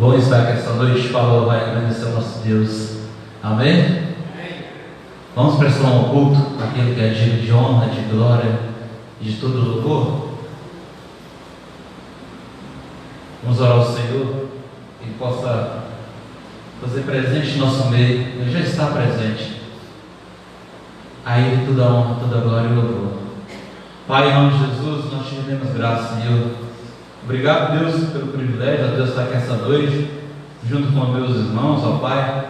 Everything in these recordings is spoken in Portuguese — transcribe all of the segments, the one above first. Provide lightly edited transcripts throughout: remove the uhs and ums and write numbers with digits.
bom estar aqui esta noite para louvar e agradecer ao nosso Deus. Amém? Amém. Vamos prestar um culto àquele que é digno de honra, de glória e de todo louvor. Vamos orar ao Senhor que possa fazer presente em nosso meio. Ele já está presente. A Ele toda a honra, toda a glória e louvor. Pai, em nome de Jesus, nós te rendemos graça, Senhor. Obrigado, Deus, pelo privilégio, ó Deus, estar aqui essa noite, junto com meus irmãos, ó Pai,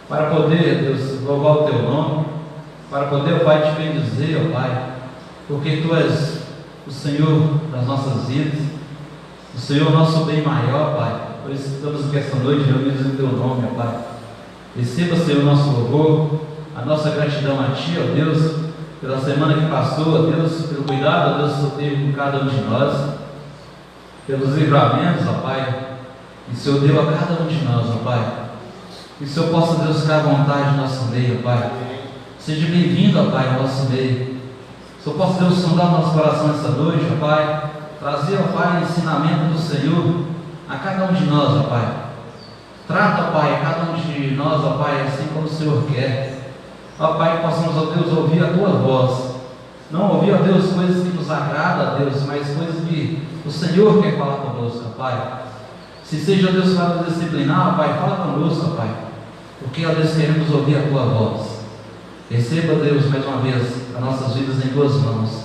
para poder, Deus, louvar o Teu nome, para poder, ó Pai, te bendizer, ó Pai, porque Tu és o Senhor das nossas vidas, o Senhor nosso bem maior, Pai. Por isso estamos aqui esta noite reunidos em Teu nome, ó Pai. Receba, Senhor, o nosso louvor, a nossa gratidão a Ti, ó Deus, pela semana que passou, ó Deus, pelo cuidado, ó Deus, que o Senhor teve com cada um de nós, pelos livramentos, ó Pai, que o Senhor deu a cada um de nós, ó Pai. Que o Senhor possa, Deus, ficar à vontade no nosso meio, ó Pai. Seja bem-vindo, ó Pai, ao nosso meio. Que o Senhor possa, Deus, sondar o nosso coração essa noite, ó Pai. Trazer, ó Pai, o ensinamento do Senhor a cada um de nós, ó Pai. Trata, ó Pai, cada um de nós, ó Pai, assim como o Senhor quer. Ó Pai, que possamos, ó Deus, ouvir a Tua voz. Não ouvir, ó Deus, coisas que nos agradam, ó Deus, mas coisas que o Senhor quer falar conosco, ó Pai. Se seja, ó Deus, para nos disciplinar, ó Pai, fala conosco, ó Pai. Porque, ó Deus, queremos ouvir a Tua voz. Receba, Deus, mais uma vez, as nossas vidas em Tuas mãos.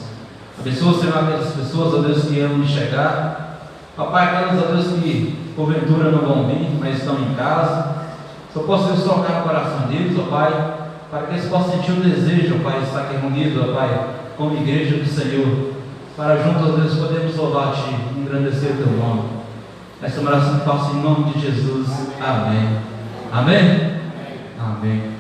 Abençoa, Senhor, aquelas pessoas, ó Deus, que amam chegar. Ó Pai, aquelas, ó Deus, que porventura não vão vir, mas estão em casa. Só posso, Deus, tocar no coração deles, ó Pai, para que eles possam sentir o desejo, ó Pai, de estar aqui reunidos, ó Pai, como igreja do Senhor, para juntos, ó Deus, podermos louvar Ti e engrandecer o Teu nome. Essa oração que faço em nome de Jesus. Amém. Amém? Amém.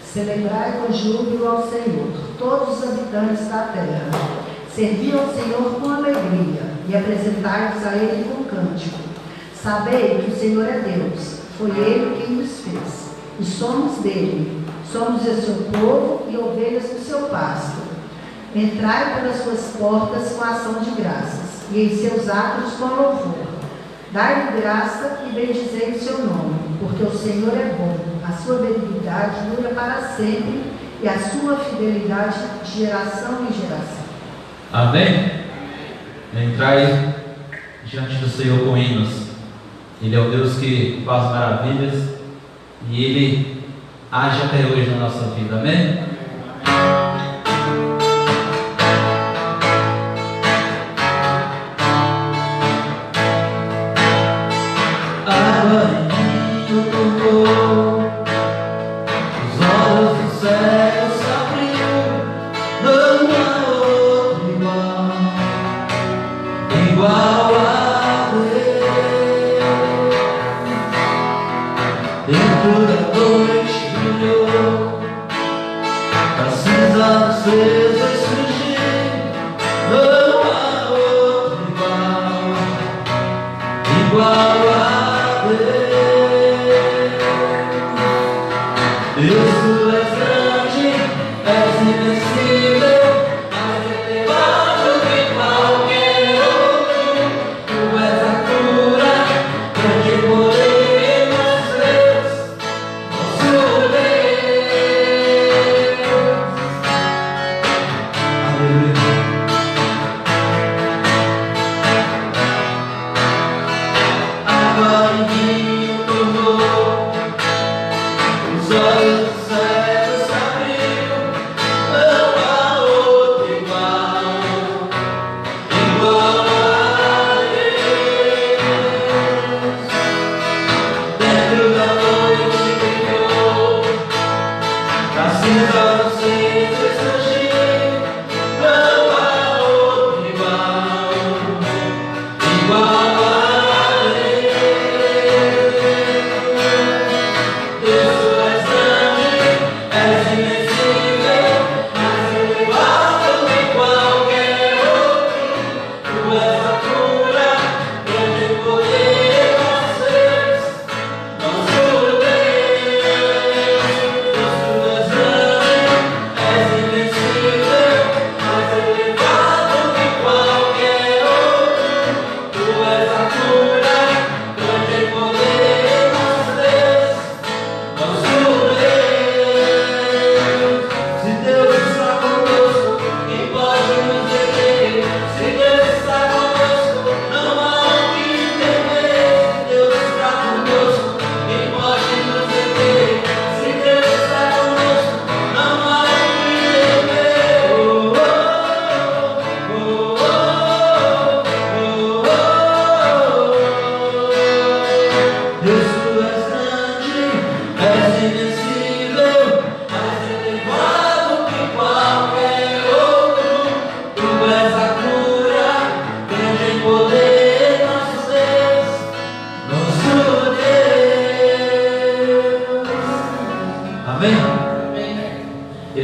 Celebrai com júbilo ao Senhor, todos os habitantes da terra. Servi ao Senhor com alegria e apresentai-vos a Ele com cântico. Sabei que o Senhor é Deus, foi Ele quem nos fez, e somos dele. Somos o seu povo e ovelhas do seu pasto. Entrai pelas suas portas com ação de graças, e em seus átrios com louvor. Dai-lhe graça e bendizei o seu nome, porque o Senhor é bom, a sua benignidade dura para sempre, e a sua fidelidade de geração em geração. Amém? Entrai diante do Senhor com hinos. Ele é o Deus que faz maravilhas, e Ele age até hoje na nossa vida. Amém? Os olhos do céu se abriram, não há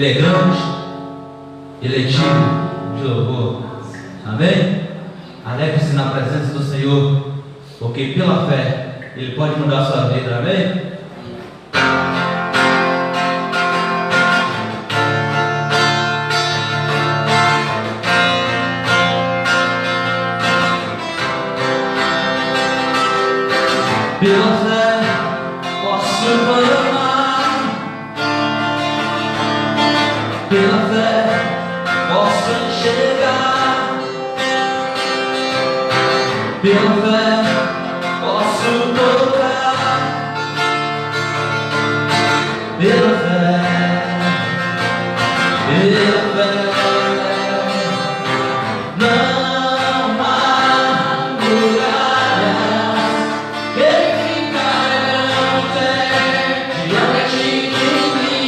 Ele é grande, Ele é digno de louvor. Amém? Alegre-se na presença do Senhor, porque pela fé Ele pode mudar a sua vida. Amém? Pela fé posso clamar, pela fé posso enxergar, pela fé posso tocar, pela fé, não há muralhas que ficarão diante de mim.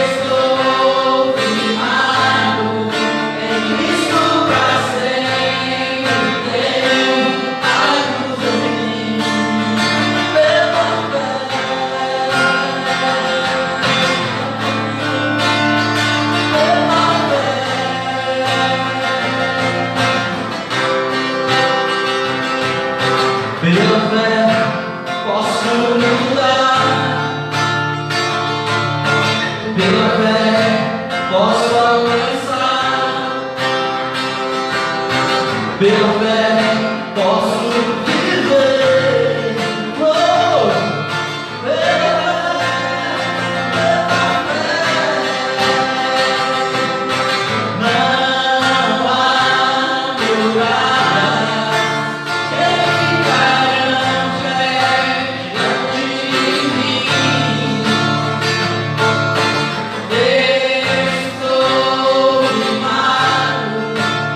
Estou firmado em Cristo pra sempre, tenho a luz em mim, pela fé, pela fé posso mudar, pela fé posso alcançar, pela fé posso viver. Oh, pela não há muralhas que ficarão diante de mim. Estou firmado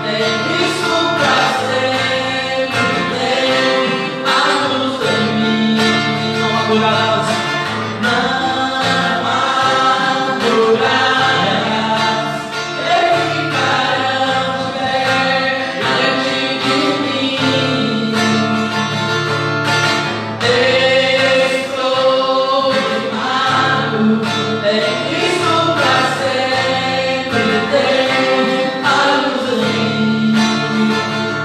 em Cristo pra sempre, tenho a luz em mim. Não há muralhas, não há muralhas que ficarão diante de mim. Estou firmado em Cristo pra sempre, tenho a luz em mim,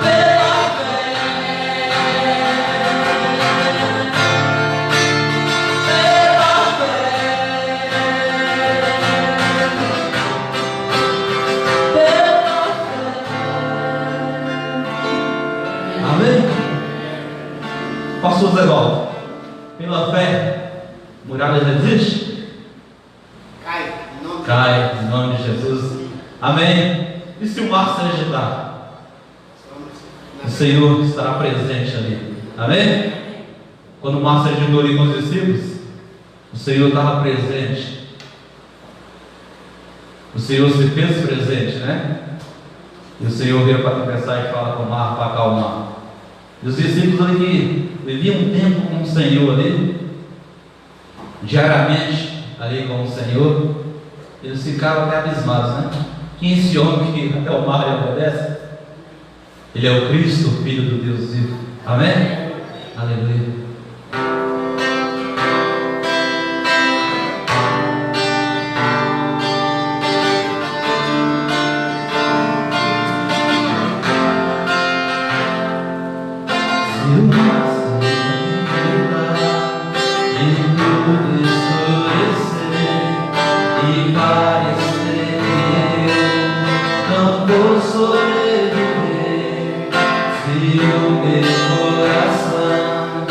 pela fé, amém? Pastor Zé Valdo, pela fé, muralhas existem? Cai, em nome de Jesus. Amém? E se o mar se agitar? O Senhor estará presente ali. Amém? Quando o mar se agitou ali com os discípulos, o Senhor estava presente. O Senhor se fez presente, né? E o Senhor veio para a tempestade e fala com o mar para acalmar. E os discípulos ali que viviam um tempo com o Senhor ali, diariamente ali com o Senhor, eles ficaram até abismados, né? Quem é esse homem que até o mar lhe obedece? Ele é o Cristo, Filho do Deus vivo. Amém? Aleluia. Sobreviver, se o meu coração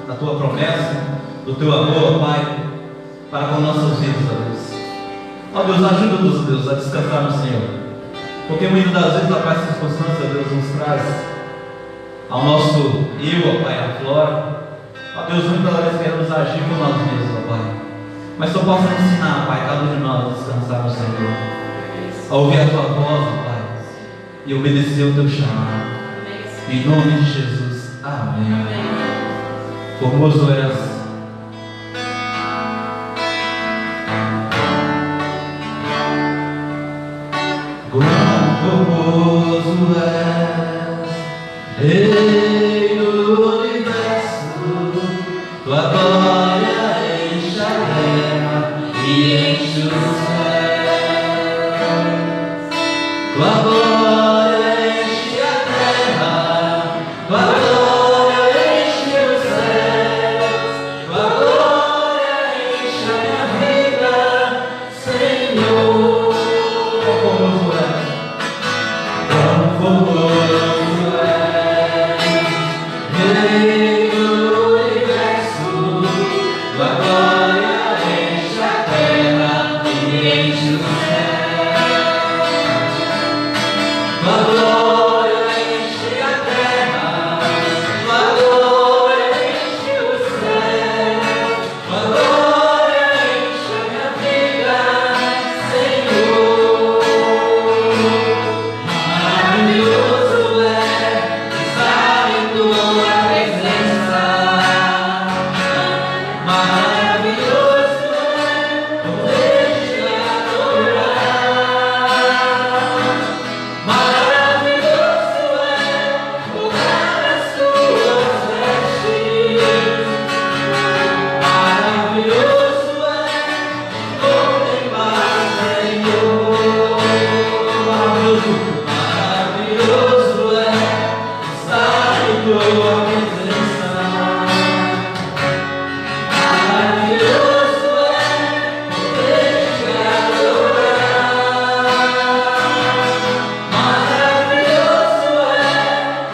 da Tua promessa, do Teu amor, Pai, para com nossas vidas, ó Deus. Ó Deus, ajuda-nos, Deus, a descansar no Senhor. Porque muitas das vezes, ó Pai, essa circunstância, Deus, nos traz ao nosso eu, ó Pai, a flora. Ó Deus, muitas vezes queremos agir por nós mesmos, ó Pai. Mas Só possa nos ensinar, Pai, cada um de nós a descansar no Senhor, a ouvir a Tua voz, ó Pai, e obedecer o Teu chamado. Em nome de Jesus. Amém. Formoso és. Formoso és, Rei do universo, Tua glória enche a terra e enche os céus. Tua glória enche a terra, Tua glória enche os céus, Tua glória enche a minha vida, Senhor. Formoso és. Formoso és, Rei do universo, Tua glória enche a terra e enche os céus. Tua glória enche a terra, Tua glória enche os céus, Tua glória enche a minha vida, Senhor. Maravilhoso é estar em Tua presença. Maravilhoso é poder te adorar. Maravilhoso é tocar as Tuas vestes. Maravilhoso é contemplar, Senhor. Maravilhoso é estar em Tua presença. Maravilhoso é poder te adorar. Maravilhoso é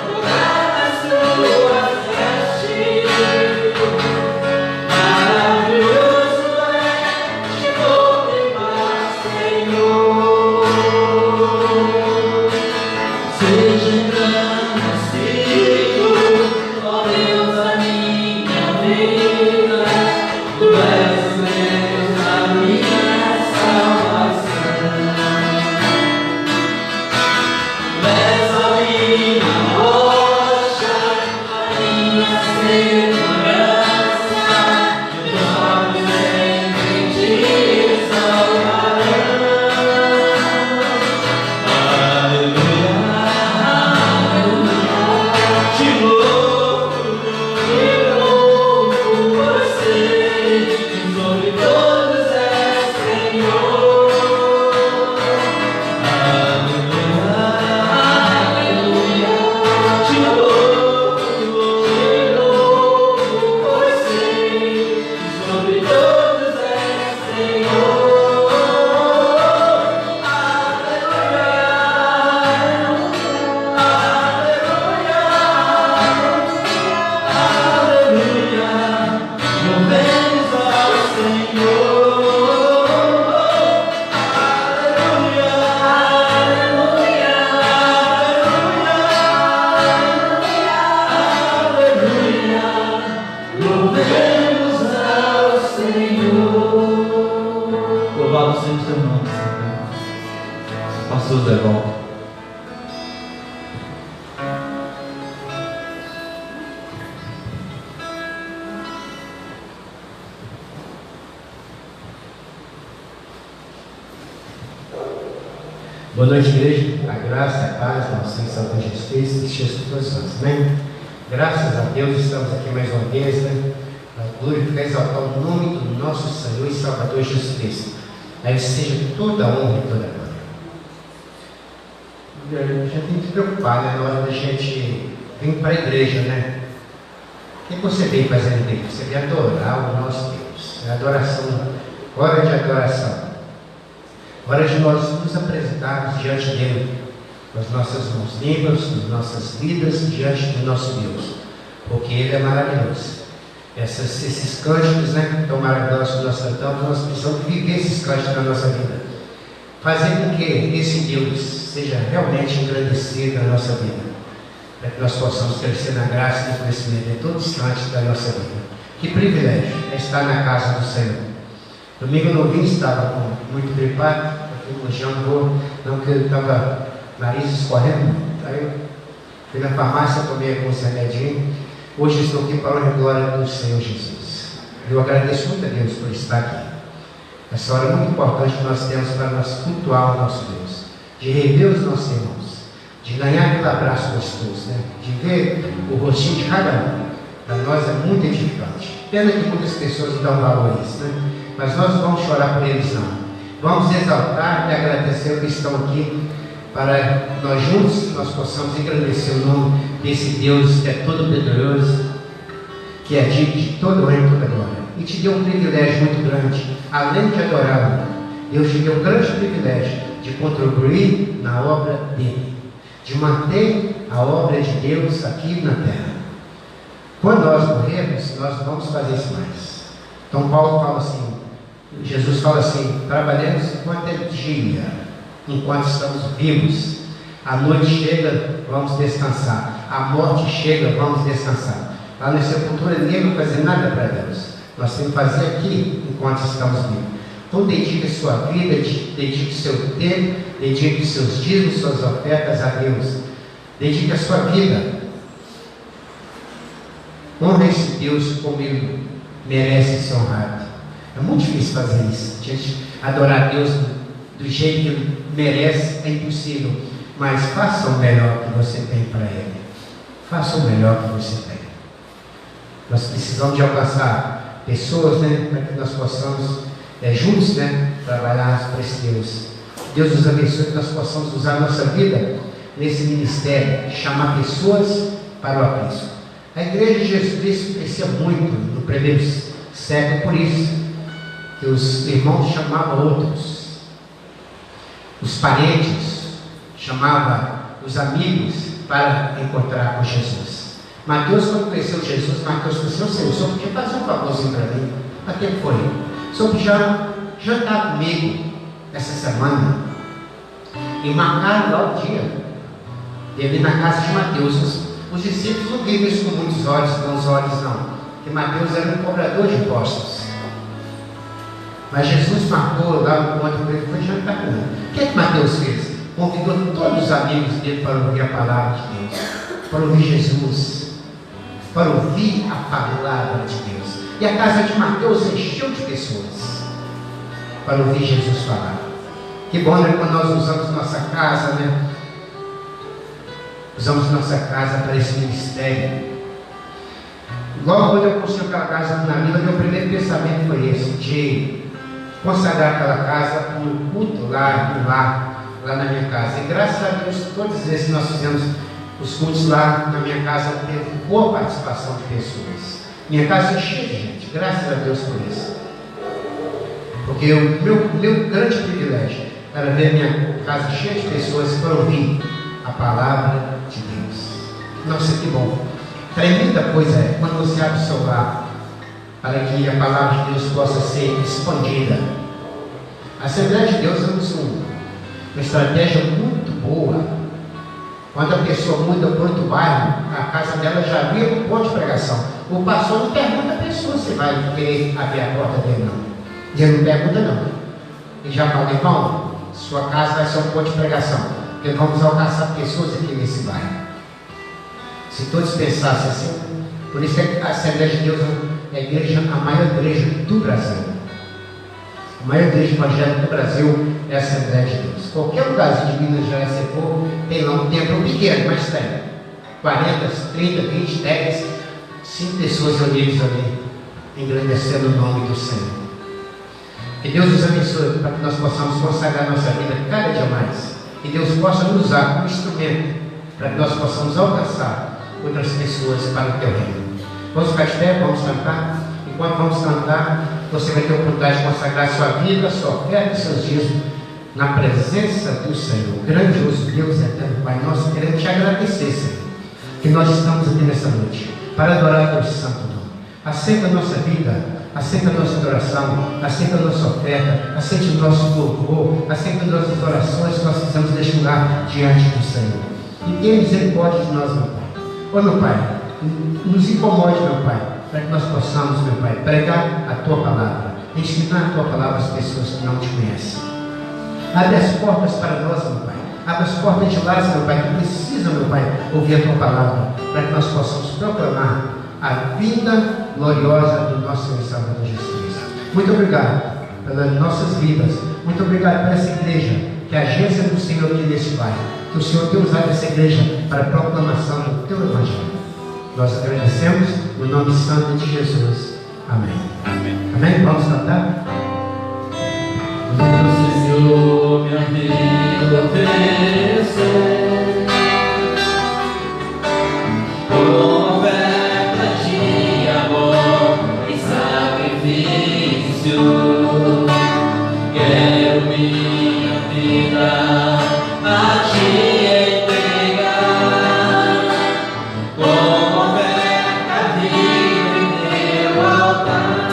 tocar as Tuas vestes. Maravilhoso é te contemplar, Senhor. Seja engrandecido, ó Deus, a minha vida. Tu és Deus, a minha salvação. Tu és a minha rocha, a minha segurança. Teus olhos sempre te exaltarão. Aleluia, aleluia. Te louvo por ser quem sobre todos és Senhor. Aleluia, aleluia. Te louvo por ser quem sobre todos és Senhor. Aleluia, aleluia, louvemos ao Senhor. Aleluia, aleluia, aleluia, louvemos ao Senhor. Louvado seja o Teu nome, Senhor. Pastor Zé Val. Boa noite, igreja. A graça, a paz, nosso Senhor Salvador Jesus Cristo, Jesus todos nós. Amém? Graças a Deus, estamos aqui mais uma vez, né? Para glorificar e exaltar o nome do nosso Senhor e Salvador Jesus Cristo. A Ele seja toda a honra e toda a glória. A gente tem que se preocupar, né? Na hora da gente vir para a igreja, né? O que você vem fazendo em igreja? Você vem adorar o nosso Deus. É adoração, hora de adoração. Hora de nós nos apresentarmos diante dele, com as nossas mãos limpas, com as nossas vidas diante do nosso Deus, porque Ele é maravilhoso. esses cânticos, né, tão maravilhosos que nós cantamos. Nós precisamos viver esses cânticos na nossa vida, fazer com que esse Deus seja realmente engrandecido na nossa vida, para que nós possamos crescer na graça e no conhecimento em todo instante da nossa vida. Que privilégio é estar na casa do Senhor. Domingo no vim, estava muito gripado, eu já não que eu estava nariz escorrendo, aí eu fui na farmácia, tomei alguns remedinhos. Hoje estou aqui para a glória do Senhor Jesus. Eu agradeço muito a Deus por estar aqui. Essa hora é muito importante que nós temos para nós cultuar o nosso Deus, de rever os nossos irmãos, de ganhar aquele abraço gostoso, né? De ver o rostinho de cada um. Para nós é muito edificante. Pena que muitas pessoas não dão valor a isso, né? Mas nós não vamos chorar por eles, não. Vamos exaltar e agradecer os que estão aqui, para nós juntos nós possamos engrandecer o nome desse Deus que é todo poderoso, que é digno de todo honra e toda glória. E te deu um privilégio muito grande, além de adorá-lo, Deus te deu um grande privilégio de contribuir na obra dele, de manter a obra de Deus aqui na terra. Quando nós morrermos, nós vamos fazer isso mais. Então Paulo fala assim, Jesus fala assim: trabalhemos enquanto é dia, enquanto estamos vivos. A noite chega, vamos descansar. A morte chega, vamos descansar. Lá na sepultura ninguém vai fazer nada para Deus. Nós temos que fazer aqui enquanto estamos vivos. Então dedique a sua vida, dedique o seu tempo, dedique os seus dízimos, suas ofertas a Deus. Dedique a sua vida. Honra esse Deus como Ele merece ser honrado. É muito difícil fazer isso. A gente adorar a Deus do jeito que Ele merece é impossível. Mas faça o melhor que você tem para Ele. Faça o melhor que você tem. Nós precisamos de alcançar pessoas, né, para que nós possamos juntos, né, trabalhar para esse Deus. Deus nos abençoe, que nós possamos usar a nossa vida nesse ministério, chamar pessoas para o aprisco. A igreja de Jesus Cristo crescia muito no primeiro século, por isso que os irmãos chamavam outros, os parentes chamavam os amigos para encontrar com Jesus. Mateus, quando conheceu Jesus, Mateus disse: Senhor, o senhor podia fazer um favorzinho para mim? Mas quem foi? O senhor podia jantar comigo essa semana? E marcaram lá o dia dele na casa de Mateus. Os discípulos não viram isso com muitos olhos, bons olhos não, porque Mateus era um cobrador de impostos. Mas Jesus marcou lá o encontro com ele, foi jantar com ele. O que Mateus fez? Convidou todos os amigos dele para ouvir a palavra de Deus, para ouvir Jesus, para ouvir a palavra de Deus. E a casa de Mateus encheu de pessoas para ouvir Jesus falar. Que bom, né, quando nós usamos nossa casa, né? Usamos nossa casa para esse ministério. Logo quando eu construí aquela casa na vila, meu primeiro pensamento foi esse, de consagrar aquela casa para um culto lá na minha casa. E graças a Deus, todas as vezes que nós fizemos os cultos lá na minha casa, teve boa participação de pessoas. Minha casa encheu de gente, graças a Deus por isso. Porque o meu grande privilégio era ver minha casa cheia de pessoas para ouvir a palavra de Deus. Nossa, que bom. Tremenda coisa é quando você abre o seu lar para que a palavra de Deus possa ser expandida. A Assembleia de Deus é uma estratégia muito boa. Quando a pessoa muda para outro bairro, a casa dela já vira um ponto de pregação. O pastor não pergunta a pessoa se vai querer abrir a porta dele, não. Ele não pergunta, não. Ele já fala: irmão, sua casa vai ser um ponto de pregação. Porque vamos alcançar pessoas aqui nesse bairro. Se todos pensassem assim, por isso que a Assembleia de Deus é a maior igreja do Brasil. A maior igreja evangélica do Brasil é a Assembleia de Deus. Qualquer lugarzinho de Minas Gerais, se for, tem lá um templo pequeno, mas tem 40, 30, 20, 10, 5 pessoas reunidas ali, engrandecendo o nome do Senhor. Que Deus nos abençoe para que nós possamos consagrar nossa vida cada dia mais. Que Deus possa nos usar como instrumento para que nós possamos alcançar outras pessoas para o teu reino. Vamos ficar de pé, vamos cantar. Enquanto vamos cantar, você vai ter a oportunidade de consagrar sua vida, sua oferta, seus dízimos na presença do Senhor. Grandioso Deus eterno Pai, nós queremos te agradecer, Senhor, que nós estamos aqui nessa noite para adorar o teu santo nome, Aceita a nossa vida, aceita a nossa adoração, aceita a nossa oferta, aceita o nosso louvor, aceita as nossas orações que nós precisamos neste lugar diante do Senhor. E tenha misericórdia de nós, meu Pai. Ó, meu Pai, nos incomode, meu Pai, para que nós possamos, meu Pai, pregar a Tua palavra, ensinar a Tua palavra às pessoas que não Te conhecem. Abre as portas para nós, meu Pai. Abre as portas de lá, meu Pai, que precisam, meu Pai, ouvir a Tua palavra, para que nós possamos proclamar a vida gloriosa do nosso Senhor e Salvador Jesus. Muito obrigado pelas nossas vidas. Muito obrigado por essa igreja, que é a agência do Senhor aqui nesse bairro. Que o Senhor tenha usado essa igreja para a proclamação do Teu Evangelho. Nós agradecemos no nome santo de Jesus. Amém. Amém. Amém? Vamos cantar? Senhor, minha vida oferecer. Quero minha vida a Te entregar, como oferta viva em Teu altar.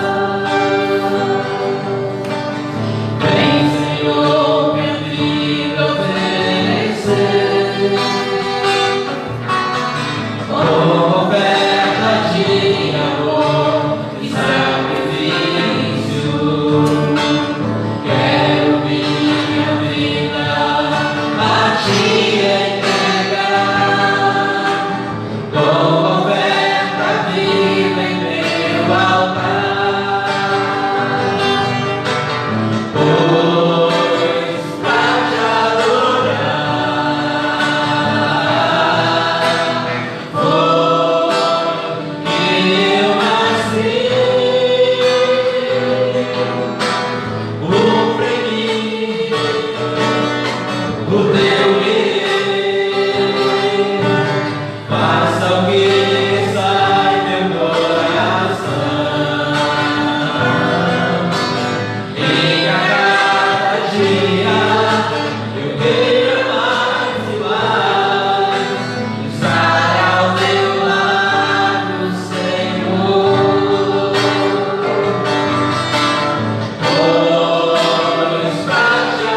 Vem, Senhor, minha vida oferecer, como oferta de amor e sacrifício. Quero minha vida a Te entregar, como oferta viva em Teu altar. Pois pra Te adorar foi que eu nasci. O Teu querer, faça o que sai meu coração, e a cada dia eu queira mais e mais estar ao Teu lado, Senhor. Pois pra Te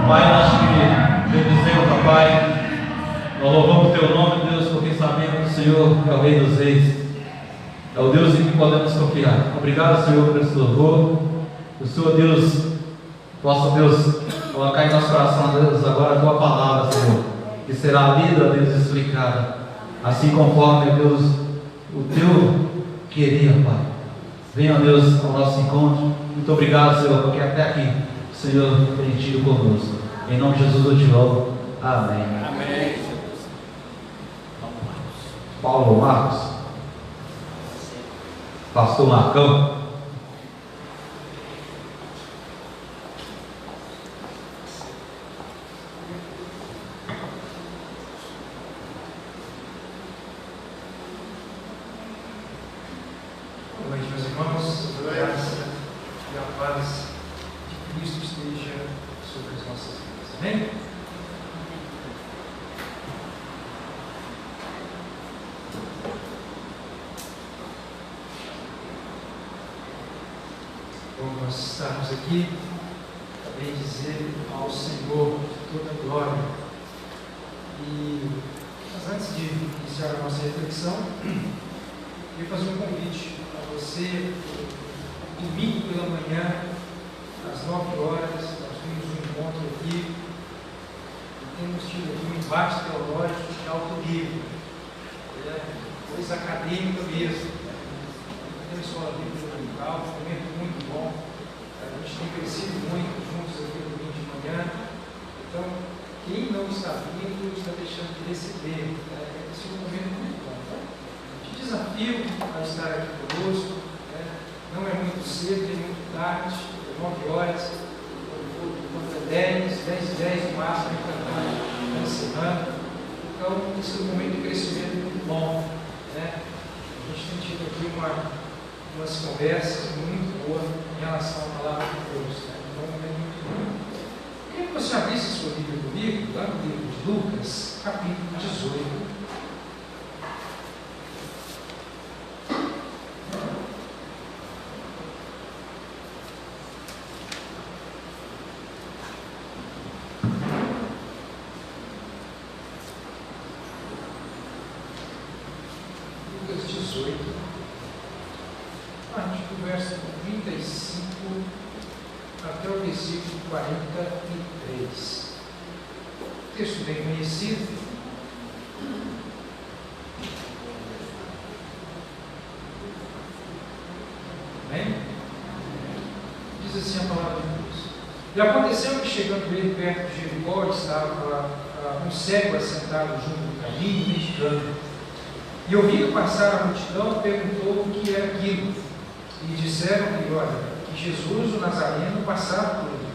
Pai, nós te bendizemos, Pai. Nós louvamos o Teu nome, Deus, porque sabemos que o Senhor é o Rei dos Reis, é o Deus em que podemos confiar. Obrigado, Senhor, por esse louvor. O Senhor, Deus, possa, Deus, colocar em nosso coração, Deus, agora a Tua palavra, Senhor, que será lida, Deus, e explicada, assim conforme, Deus, o Teu querer, Pai. Venha, Deus, ao nosso encontro. Muito obrigado, Senhor, porque até aqui o Senhor tem tido conosco. Em nome de Jesus eu te louvo. Amém. Amém. Paulo Marcos. Pastor Marcão. Boa noite, meus irmãos. A graça e a paz de Cristo esteja sobre as nossas vidas. Amém? Bom, nós estamos aqui para bendizer ao Senhor toda a glória. Mas antes de iniciar a nossa reflexão, queria fazer um convite a você. Domingo pela manhã, às 9 horas, nós temos um encontro aqui temos tido aqui um embate teológico de alto nível, coisa acadêmica mesmo. Temos escola bíblica dominical, um momento muito bom. A gente tem crescido muito juntos aqui no domingo de manhã. Então, quem não está vindo está deixando de receber. Esse é um momento muito bom. Te desafio a estar aqui conosco. Não é muito cedo, nem muito tarde, 9 horas, quando é 10 no máximo, a gente está encerrando. Então, esse é um momento de crescimento muito bom. A gente tem tido aqui umas conversas muito boas em relação à palavra de Deus. Então, é um momento muito bom. Eu queria que você abrisse sua Bíblia comigo, lá no livro de Lucas, capítulo 18. Do verso 35 até o versículo 43. Texto bem conhecido. Amém? Diz assim a palavra de Deus. E aconteceu que, chegando ele perto de Jericó, estava um cego assentado junto do caminho, meditando. E ouvindo passar a multidão, perguntou o que era aquilo. E disseram-lhe, olha, que Jesus, o Nazareno, passava por ele.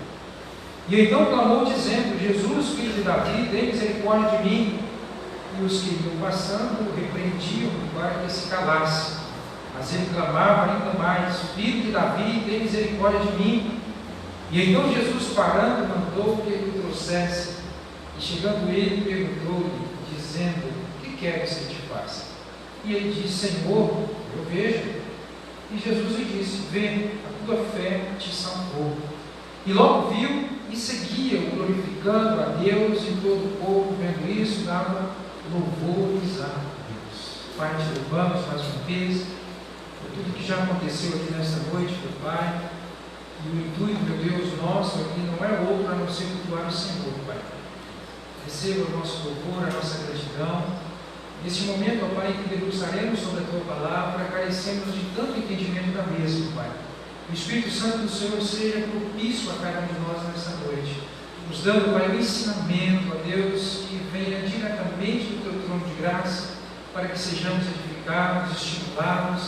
E então clamou, dizendo, Jesus, filho de Davi, tem misericórdia de mim. E os que iam passando repreendiam para que se calasse. Mas ele clamava ainda mais, filho de Davi, tem misericórdia de mim. E então Jesus, parando, mandou que ele o trouxesse. E chegando ele, perguntou-lhe, dizendo, o que queres que te faça? E ele disse, Senhor, eu vejo. E Jesus lhe disse, vê, a tua fé te salvou. E logo viu e seguia, glorificando a Deus, e todo o povo, vendo isso, dava louvores a Deus. Pai, te louvamos mais uma vez por tudo que já aconteceu aqui nesta noite, meu Pai. E o intuito, meu Deus, nosso aqui não é outro a não ser cultuar o Senhor, Pai. Receba o nosso louvor, a nossa gratidão. Neste momento, ó Pai, que debruçaremos sobre a Tua palavra, carecemos de tanto entendimento da mesma, Pai. O Espírito Santo do Senhor seja propício a cada um de nós nessa noite, nos dando, Pai, um ensinamento, ó Deus, que venha diretamente do Teu trono de graça, para que sejamos edificados, estimulados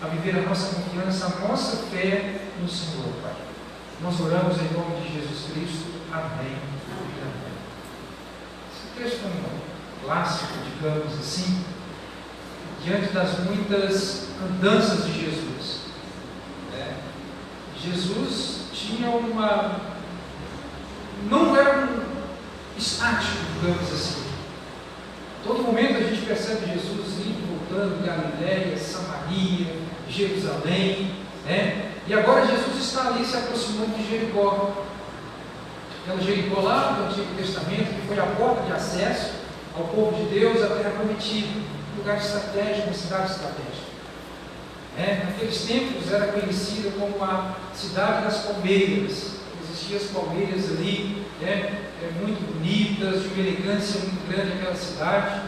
a viver a nossa confiança, a nossa fé no Senhor, Pai. Nós oramos em nome de Jesus Cristo. Amém. Amém. Esse texto é um clássico, digamos assim, diante das muitas andanças de Jesus. Jesus tinha não era estático, digamos assim. Todo momento a gente percebe Jesus indo, voltando, Galiléia, Samaria, Jerusalém, e agora Jesus está ali se aproximando de Jericó. Aquela Jericó lá do Antigo Testamento, que foi a porta de acesso ao povo de Deus, à terra prometida, um lugar estratégico, uma cidade estratégica. Naqueles tempos era conhecida como a cidade das palmeiras. Existiam as palmeiras ali, muito bonitas, de uma elegância muito grande aquela cidade.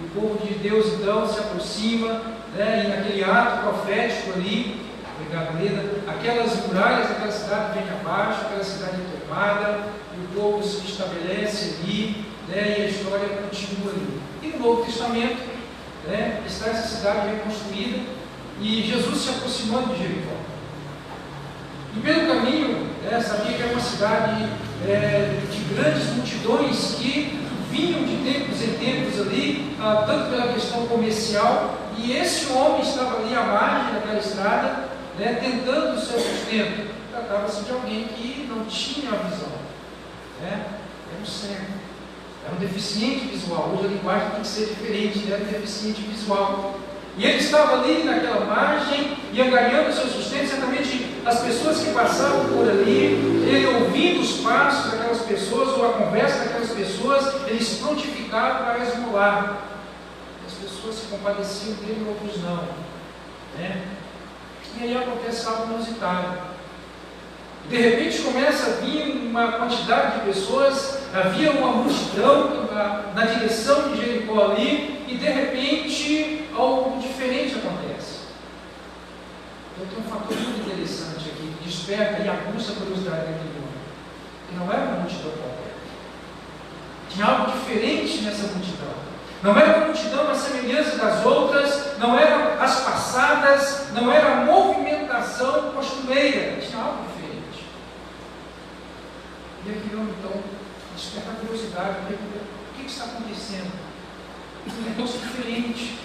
E o povo de Deus então se aproxima, e naquele ato profético ali, obrigado, Leda, aquelas muralhas daquela cidade vêm abaixo, aquela cidade é tomada, e o povo se estabelece ali, e a história continua ali. E no Novo Testamento, está essa cidade reconstruída, e Jesus se aproximando de Jericó. E pelo caminho, sabia que era uma cidade de grandes multidões que vinham de tempos em tempos ali, tanto pela questão comercial, e esse homem estava ali à margem daquela estrada, tentando o seu sustento. Tratava-se de alguém que não tinha a visão, era um cego, era um deficiente visual. Hoje a linguagem tem que ser diferente, era um deficiente visual. E ele estava ali naquela margem e angariando o seu sustento. Certamente as pessoas que passavam por ali, ele ouvindo os passos daquelas pessoas ou a conversa daquelas pessoas, ele se prontificava para esmolar. As pessoas se compadeciam dele, outros não. E aí acontece algo inusitado. De repente começa a vir uma quantidade de pessoas havia uma multidão na direção de Jericó ali, e de repente algo diferente acontece. Então tem um fator muito interessante aqui, que desperta e aguça a curiosidade daquele homem, que não era uma multidão qualquer. Tinha algo diferente nessa multidão. Não era uma multidão à semelhança das outras, não eram as passadas, não era a movimentação costumeira, tinha algo diferente. E aquele homem então desperta a curiosidade, o que está acontecendo? Um negócio diferente.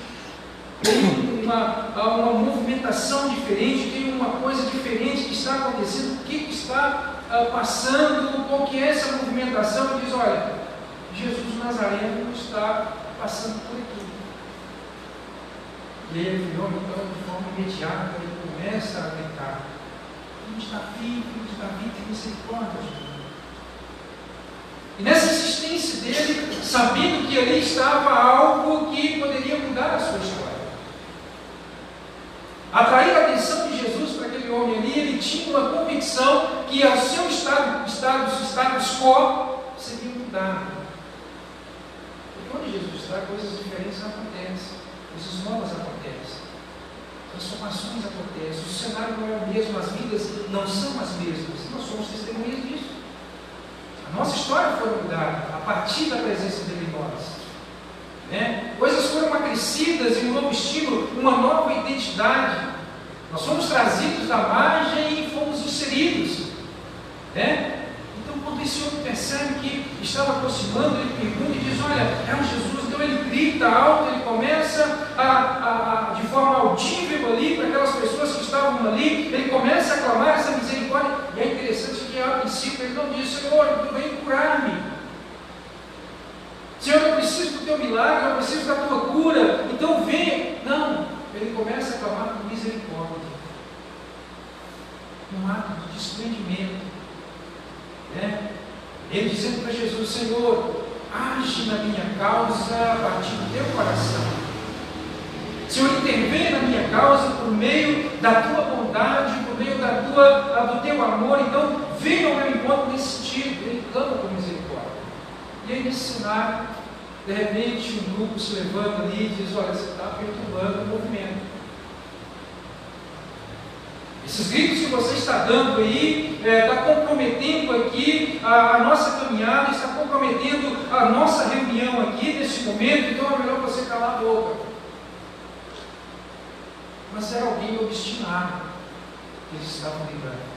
Tem uma movimentação diferente, tem uma coisa diferente que está acontecendo, o que está passando, qual que é essa movimentação? E diz, olha, Jesus Nazareno está passando por aqui. E aí aquele homem, então, de forma imediata, ele começa a gritar, filho de Davi, tem misericórdia de mim. E nessa insistência dele, sabendo que ali estava algo que poderia mudar a sua história. Atrair a atenção de Jesus para aquele homem ali, ele tinha uma convicção que o seu status quo seria mudado. Porque onde Jesus está, coisas diferentes acontecem, coisas novas acontecem, transformações acontecem, o cenário não é o mesmo, as vidas não são as mesmas, nós somos testemunhas disso. A nossa história foi mudada a partir da presença dele em nós. Coisas foram acrescidas em um novo estilo, uma nova identidade. Nós fomos trazidos da margem e fomos inseridos. Então, quando esse homem percebe que estava aproximando, ele pergunta e diz, olha, é um Jesus. Então ele grita alto, ele começa de forma audível ali para aquelas pessoas que estavam ali, ele começa a clamar essa misericórdia. E é interessante que a princípio ele não diz, Senhor, tu vem curar-me. Senhor, eu preciso do teu milagre, eu preciso da tua cura, então vem. Não, ele começa a clamar por misericórdia, um ato de desprendimento. Ele dizendo para Jesus, Senhor, age na minha causa a partir do teu coração. Senhor, intervém na minha causa por meio da tua bondade, por meio do teu amor. Então, venha ao meu encontro nesse sentido. Ele clama por misericórdia. E aí, nesse cenário, de repente, um grupo se levanta ali e diz, olha, você está perturbando o movimento. Esses gritos que você está dando aí, está comprometendo aqui a nossa caminhada, está comprometendo a nossa reunião aqui nesse momento, então é melhor você calar a boca. Mas era alguém obstinado que eles estavam ligando.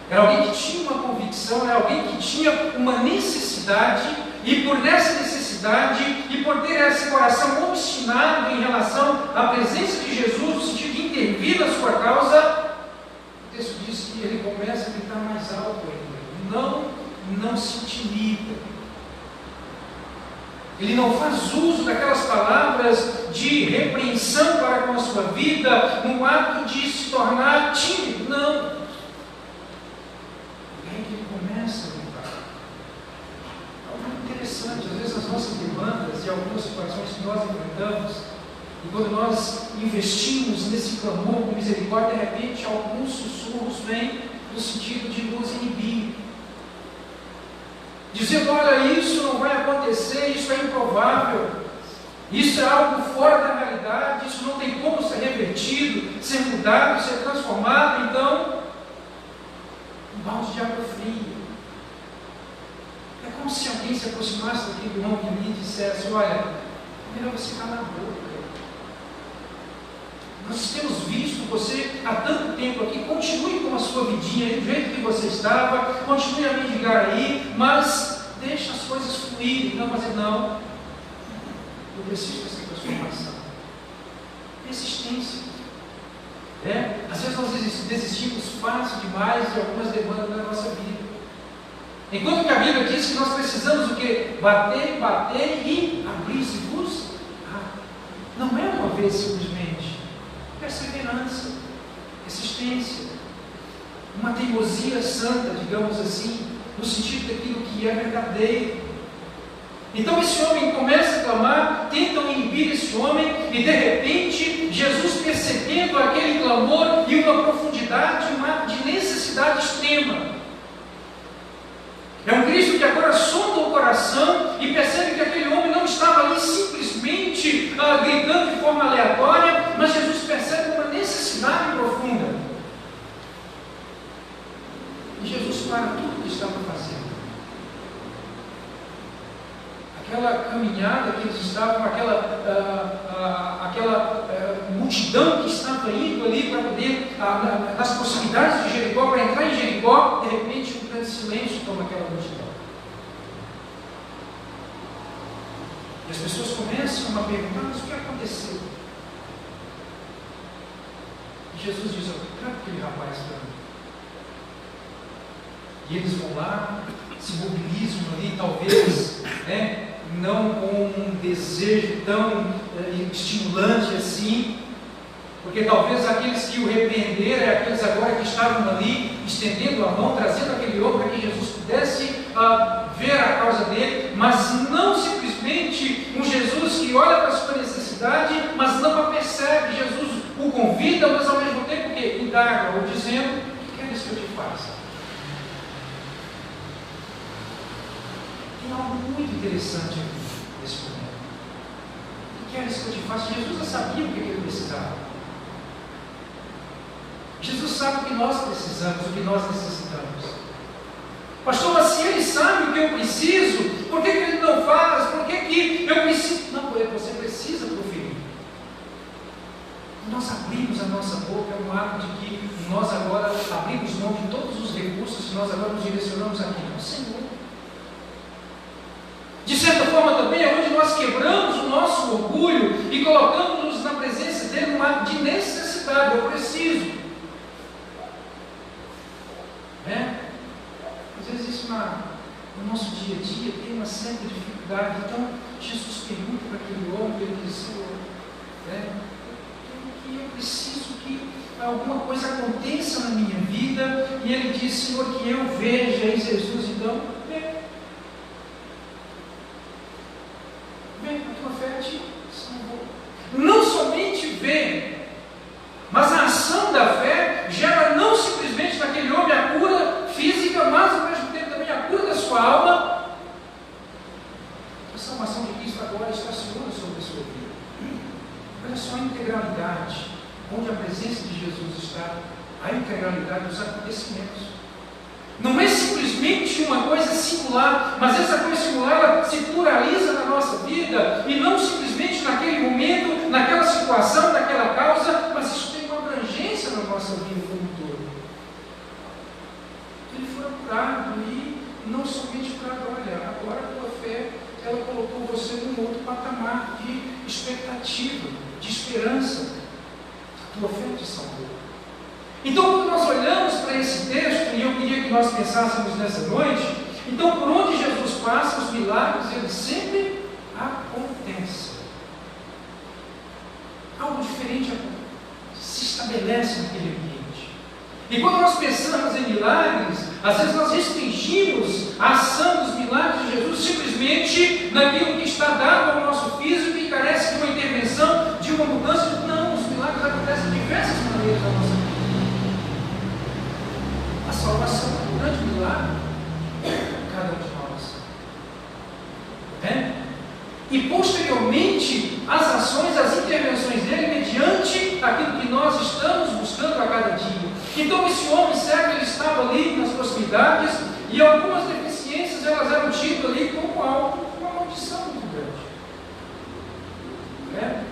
Era alguém que tinha uma convicção, era alguém que tinha uma necessidade, e por essa necessidade, e por ter esse coração obstinado em relação à presença de Jesus, no sentido de intervir na sua causa, o texto diz que ele começa a gritar mais alto ainda. Não se intimida. Ele não faz uso daquelas palavras de repreensão para com a sua vida, no ato de se tornar tímido. Não. Ele começa a gritar. Algo interessante, às vezes as nossas demandas e algumas situações que nós enfrentamos, e quando nós investimos nesse clamor com misericórdia, de repente alguns sussurros vêm no sentido de nos inibir, dizendo, olha, isso não vai acontecer, isso é improvável, isso é algo fora da realidade, isso não tem como ser revertido, ser mudado, ser transformado. Então, um balde de água fria. É como se alguém se aproximasse daquele homem ali e dissesse, olha, é melhor você calar a boca. Nós temos visto você há tanto tempo aqui, continue com a sua vidinha aí, do jeito que você estava, continue a mendigar aí, mas deixa as coisas fluírem. Não, mas não, eu preciso dessa transformação. Persistência. Às vezes nós desistimos fácil demais de algumas demandas da nossa vida. Enquanto que a Bíblia diz que nós precisamos o quê? Bater e abrir-se-vos. Não é uma vez simplesmente. Perseverança, persistência, uma teimosia santa, digamos assim, no sentido daquilo que é verdadeiro. Então esse homem começa a clamar, tentam inibir esse homem, e de repente Jesus, percebendo aquele clamor e uma profundidade, uma de necessidade extrema, É um Cristo que agora sonda o coração e percebe que aquele homem não estava ali simplesmente gritando de forma aleatória, mas Jesus percebe uma necessidade profunda. E Jesus para tudo o que estava fazendo. Aquela caminhada que eles estavam, aquela multidão que estava indo ali para poder, nas proximidades de Jericó, para entrar em Jericó, de repente um grande silêncio toma aquela multidão. E as pessoas começam a perguntar, mas o que aconteceu? E Jesus diz, traga aquele rapaz para mim. E eles vão lá, se mobilizam ali, talvez, não com um desejo tão estimulante assim, porque talvez aqueles que o repreenderam, aqueles agora que estavam ali, estendendo a mão, trazendo aquele homem para que Jesus pudesse ver a causa dele, mas não simplesmente um Jesus que olha para a sua necessidade, mas não a percebe. Jesus o convida, mas ao mesmo tempo que indaga, ou dizendo, o que queres que eu te faça? Tem algo muito interessante aqui nesse momento. O que queres que eu te faça? Jesus já sabia o que ele precisava. Jesus sabe o que nós precisamos, o que nós necessitamos. Pastor, mas se ele sabe o que eu preciso, por que ele não faz? Por que eu preciso? Não, você precisa proferir. Nós abrimos a nossa boca, é um ato de que nós agora abrimos mão de todos os recursos, nós agora nos direcionamos aqui ao Senhor. De certa forma também é onde nós quebramos o nosso orgulho e colocamos-nos na presença dele num ato de necessidade. Eu preciso. Às vezes isso no nosso dia a dia tem uma certa dificuldade. Então Jesus pergunta para aquele homem, ele diz, Senhor, eu preciso que alguma coisa aconteça na minha vida, e ele diz, Senhor, que eu veja. E Jesus então, vem, a tua fé te salvou. Não somente vê, mas a ação da fé gera não simplesmente naquele homem a cura física, mas ao mesmo tempo também a cura da sua alma. A salvação de Cristo agora está segura sobre a sua vida. Olha só a integralidade, onde a presença de Jesus está, a integralidade dos acontecimentos. Não é simplesmente uma coisa singular, mas essa coisa singular ela se pluraliza na nossa vida, e não simplesmente naquele momento, naquela situação, naquela causa, mas isso tem uma abrangência na nossa vida como um todo. Ele foi curado, e não somente curado, olha, agora a tua fé, ela colocou você num outro patamar de expectativa, de esperança. A tua fé te salvou. Então, quando nós olhamos para esse texto, e eu queria que nós pensássemos nessa noite, então, por onde Jesus passa, os milagres, eles sempre acontecem. Algo diferente se estabelece naquele ambiente. E quando nós pensamos em milagres, às vezes nós restringimos a ação dos milagres de Jesus simplesmente naquilo que está dado ao nosso físico e carece de uma intervenção, de uma mudança. Não, os milagres acontecem de diversas maneiras na nossa vida. A salvação é um grande milagre cada um de nós. E posteriormente as ações, as intervenções dele mediante aquilo que nós estamos buscando a cada dia. Então esse homem cego, ele estava ali nas proximidades, e algumas deficiências elas eram tidas ali como algo, uma maldição muito grande.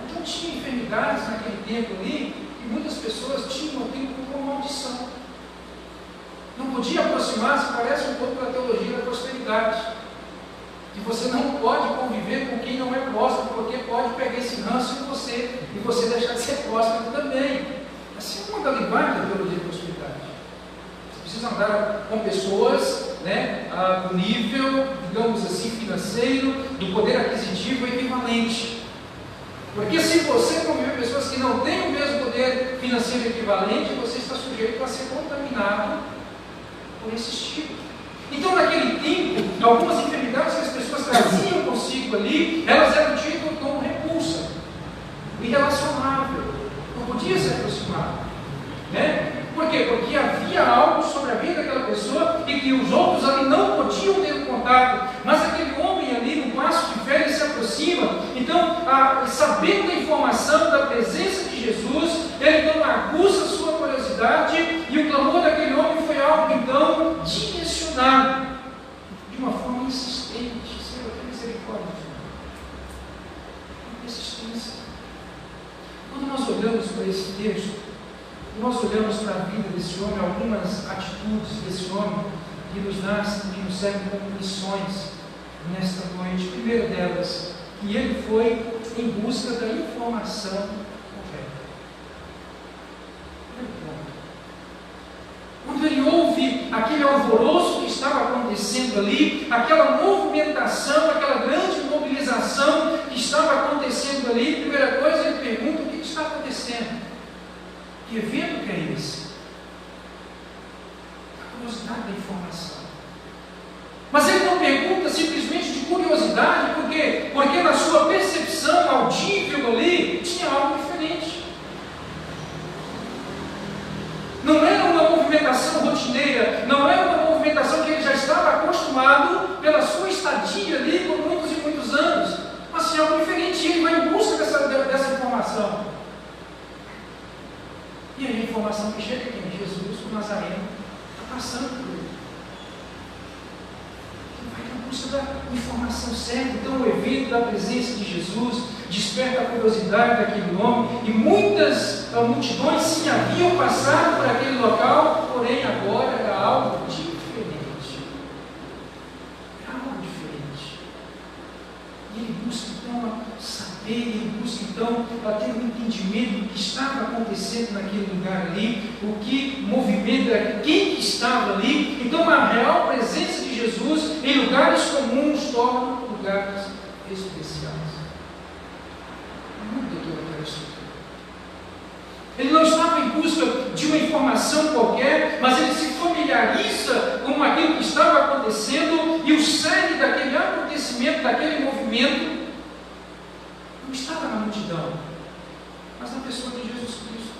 Então tinha enfermidades naquele tempo ali, e muitas pessoas tinham aquilo como uma maldição. Não podia aproximar-se, parece um pouco da teologia da prosperidade. E você não pode conviver com quem não é próspero, porque pode pegar esse ranço em você, e você deixar de ser próspero também. Assim é uma da linguagem da teologia da prosperidade. Você precisa andar com pessoas do nível, digamos assim, financeiro, do poder aquisitivo equivalente. Porque se você conviver com pessoas que não têm o mesmo poder financeiro equivalente, você está sujeito a ser contaminado por esse estilo. Então, naquele tempo, algumas enfermidades que as pessoas traziam consigo ali, elas eram tidas como repulsa, irrelacionável, não podia se aproximar. Por quê? Porque havia algo sobre a vida daquela pessoa e que os outros ali não podiam ter contato. Mas aquele homem ali no passo de fé, ele se aproxima. Então, sabendo da informação da presença de Jesus, ele então aguça a sua curiosidade, e o clamor daquele homem foi algo então direcionado de uma forma insistente. Senhor, tem misericórdia. Persistência. Quando nós olhamos para esse texto, nós olhamos para a vida desse homem, algumas atitudes desse homem que nos nascem, que nos servem como lições nesta noite. A primeira delas, que ele foi em busca da informação correta. Quando ele ouve aquele alvoroço que estava acontecendo ali, aquela movimentação, aquela grande mobilização que estava acontecendo ali, primeira coisa, ele pergunta: o que está acontecendo? Que evento que é esse? A curiosidade da informação. Mas ele não pergunta simplesmente de curiosidade, por quê? Porque na sua percepção audível ali, tinha algo diferente. Não era uma movimentação rotineira, não era uma movimentação que ele já estava acostumado pela sua estadia ali por muitos e muitos anos, mas tinha algo diferente, e ele vai em busca dessa informação. E aí a informação que chega aqui, Jesus, o Nazareno, está passando por ele. Ele vai em busca da informação certa. Então o evento da presença de Jesus desperta a curiosidade daquele homem, e muitas multidões sim haviam passado por aquele local, porém agora era algo diferente. Era algo diferente. E ele busca então saber, ele busca então ter um entendimento do que estava acontecendo naquele lugar ali, o que movimenta, quem que estava ali. Então a real presença de Jesus em lugares comuns torna lugares especiais. Muda toda aquela estrutura. Ele não estava em busca de uma informação qualquer, mas ele se familiariza com aquilo que estava acontecendo, e o cerne daquele acontecimento, daquele movimento, não estava na multidão, mas na pessoa de Jesus Cristo.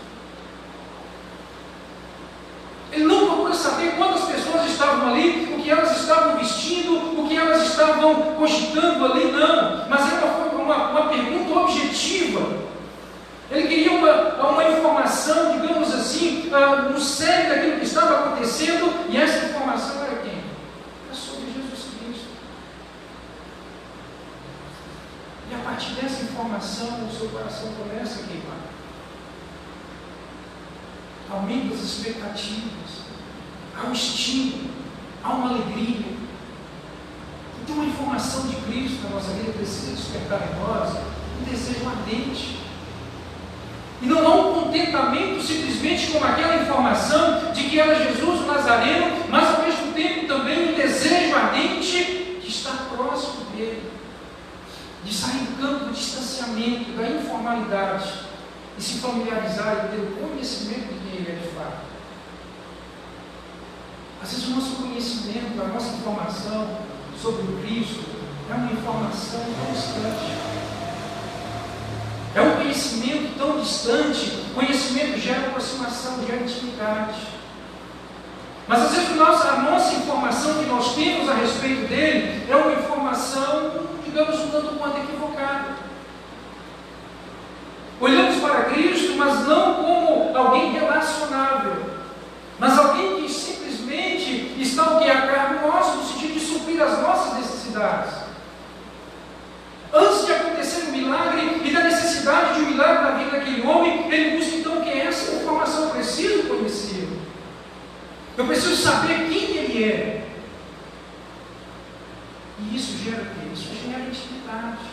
Ele não procura saber quantas pessoas estavam ali, o que elas estavam vestindo, o que elas estavam cogitando ali, não. Mas foi uma pergunta objetiva. Ele queria uma informação, digamos assim, no cerne daquilo que estava acontecendo, e essa informação era quem? Era sobre Jesus Cristo. E a partir dessa informação, o seu coração começa a queimar. Aumenta as expectativas, há um estímulo, há uma alegria. Então a informação de Cristo na nossa vida precisa despertar em nós um desejo ardente. E não há um contentamento simplesmente com aquela informação de que era Jesus o Nazareno, mas ao mesmo tempo também um desejo ardente de estar próximo dele, de sair do campo do distanciamento, da informalidade, e se familiarizar e ter o conhecimento de quem ele é de fato. Às vezes o nosso conhecimento, a nossa informação sobre o Cristo é uma informação tão distante. É um conhecimento tão distante. Conhecimento gera aproximação, gera intimidade. Mas às vezes a nossa informação que nós temos a respeito dele é uma informação, digamos, um tanto quanto equivocada. Olhamos para Cristo, mas não como alguém relacionável, mas alguém que simplesmente está a cargo nosso, no sentido de suprir as nossas necessidades. Antes de acontecer um milagre e da necessidade de um milagre na vida daquele homem, ele busca então que é essa informação. Eu preciso conhecê-lo, eu preciso saber quem ele é. E isso gera o quê? Isso gera intimidade.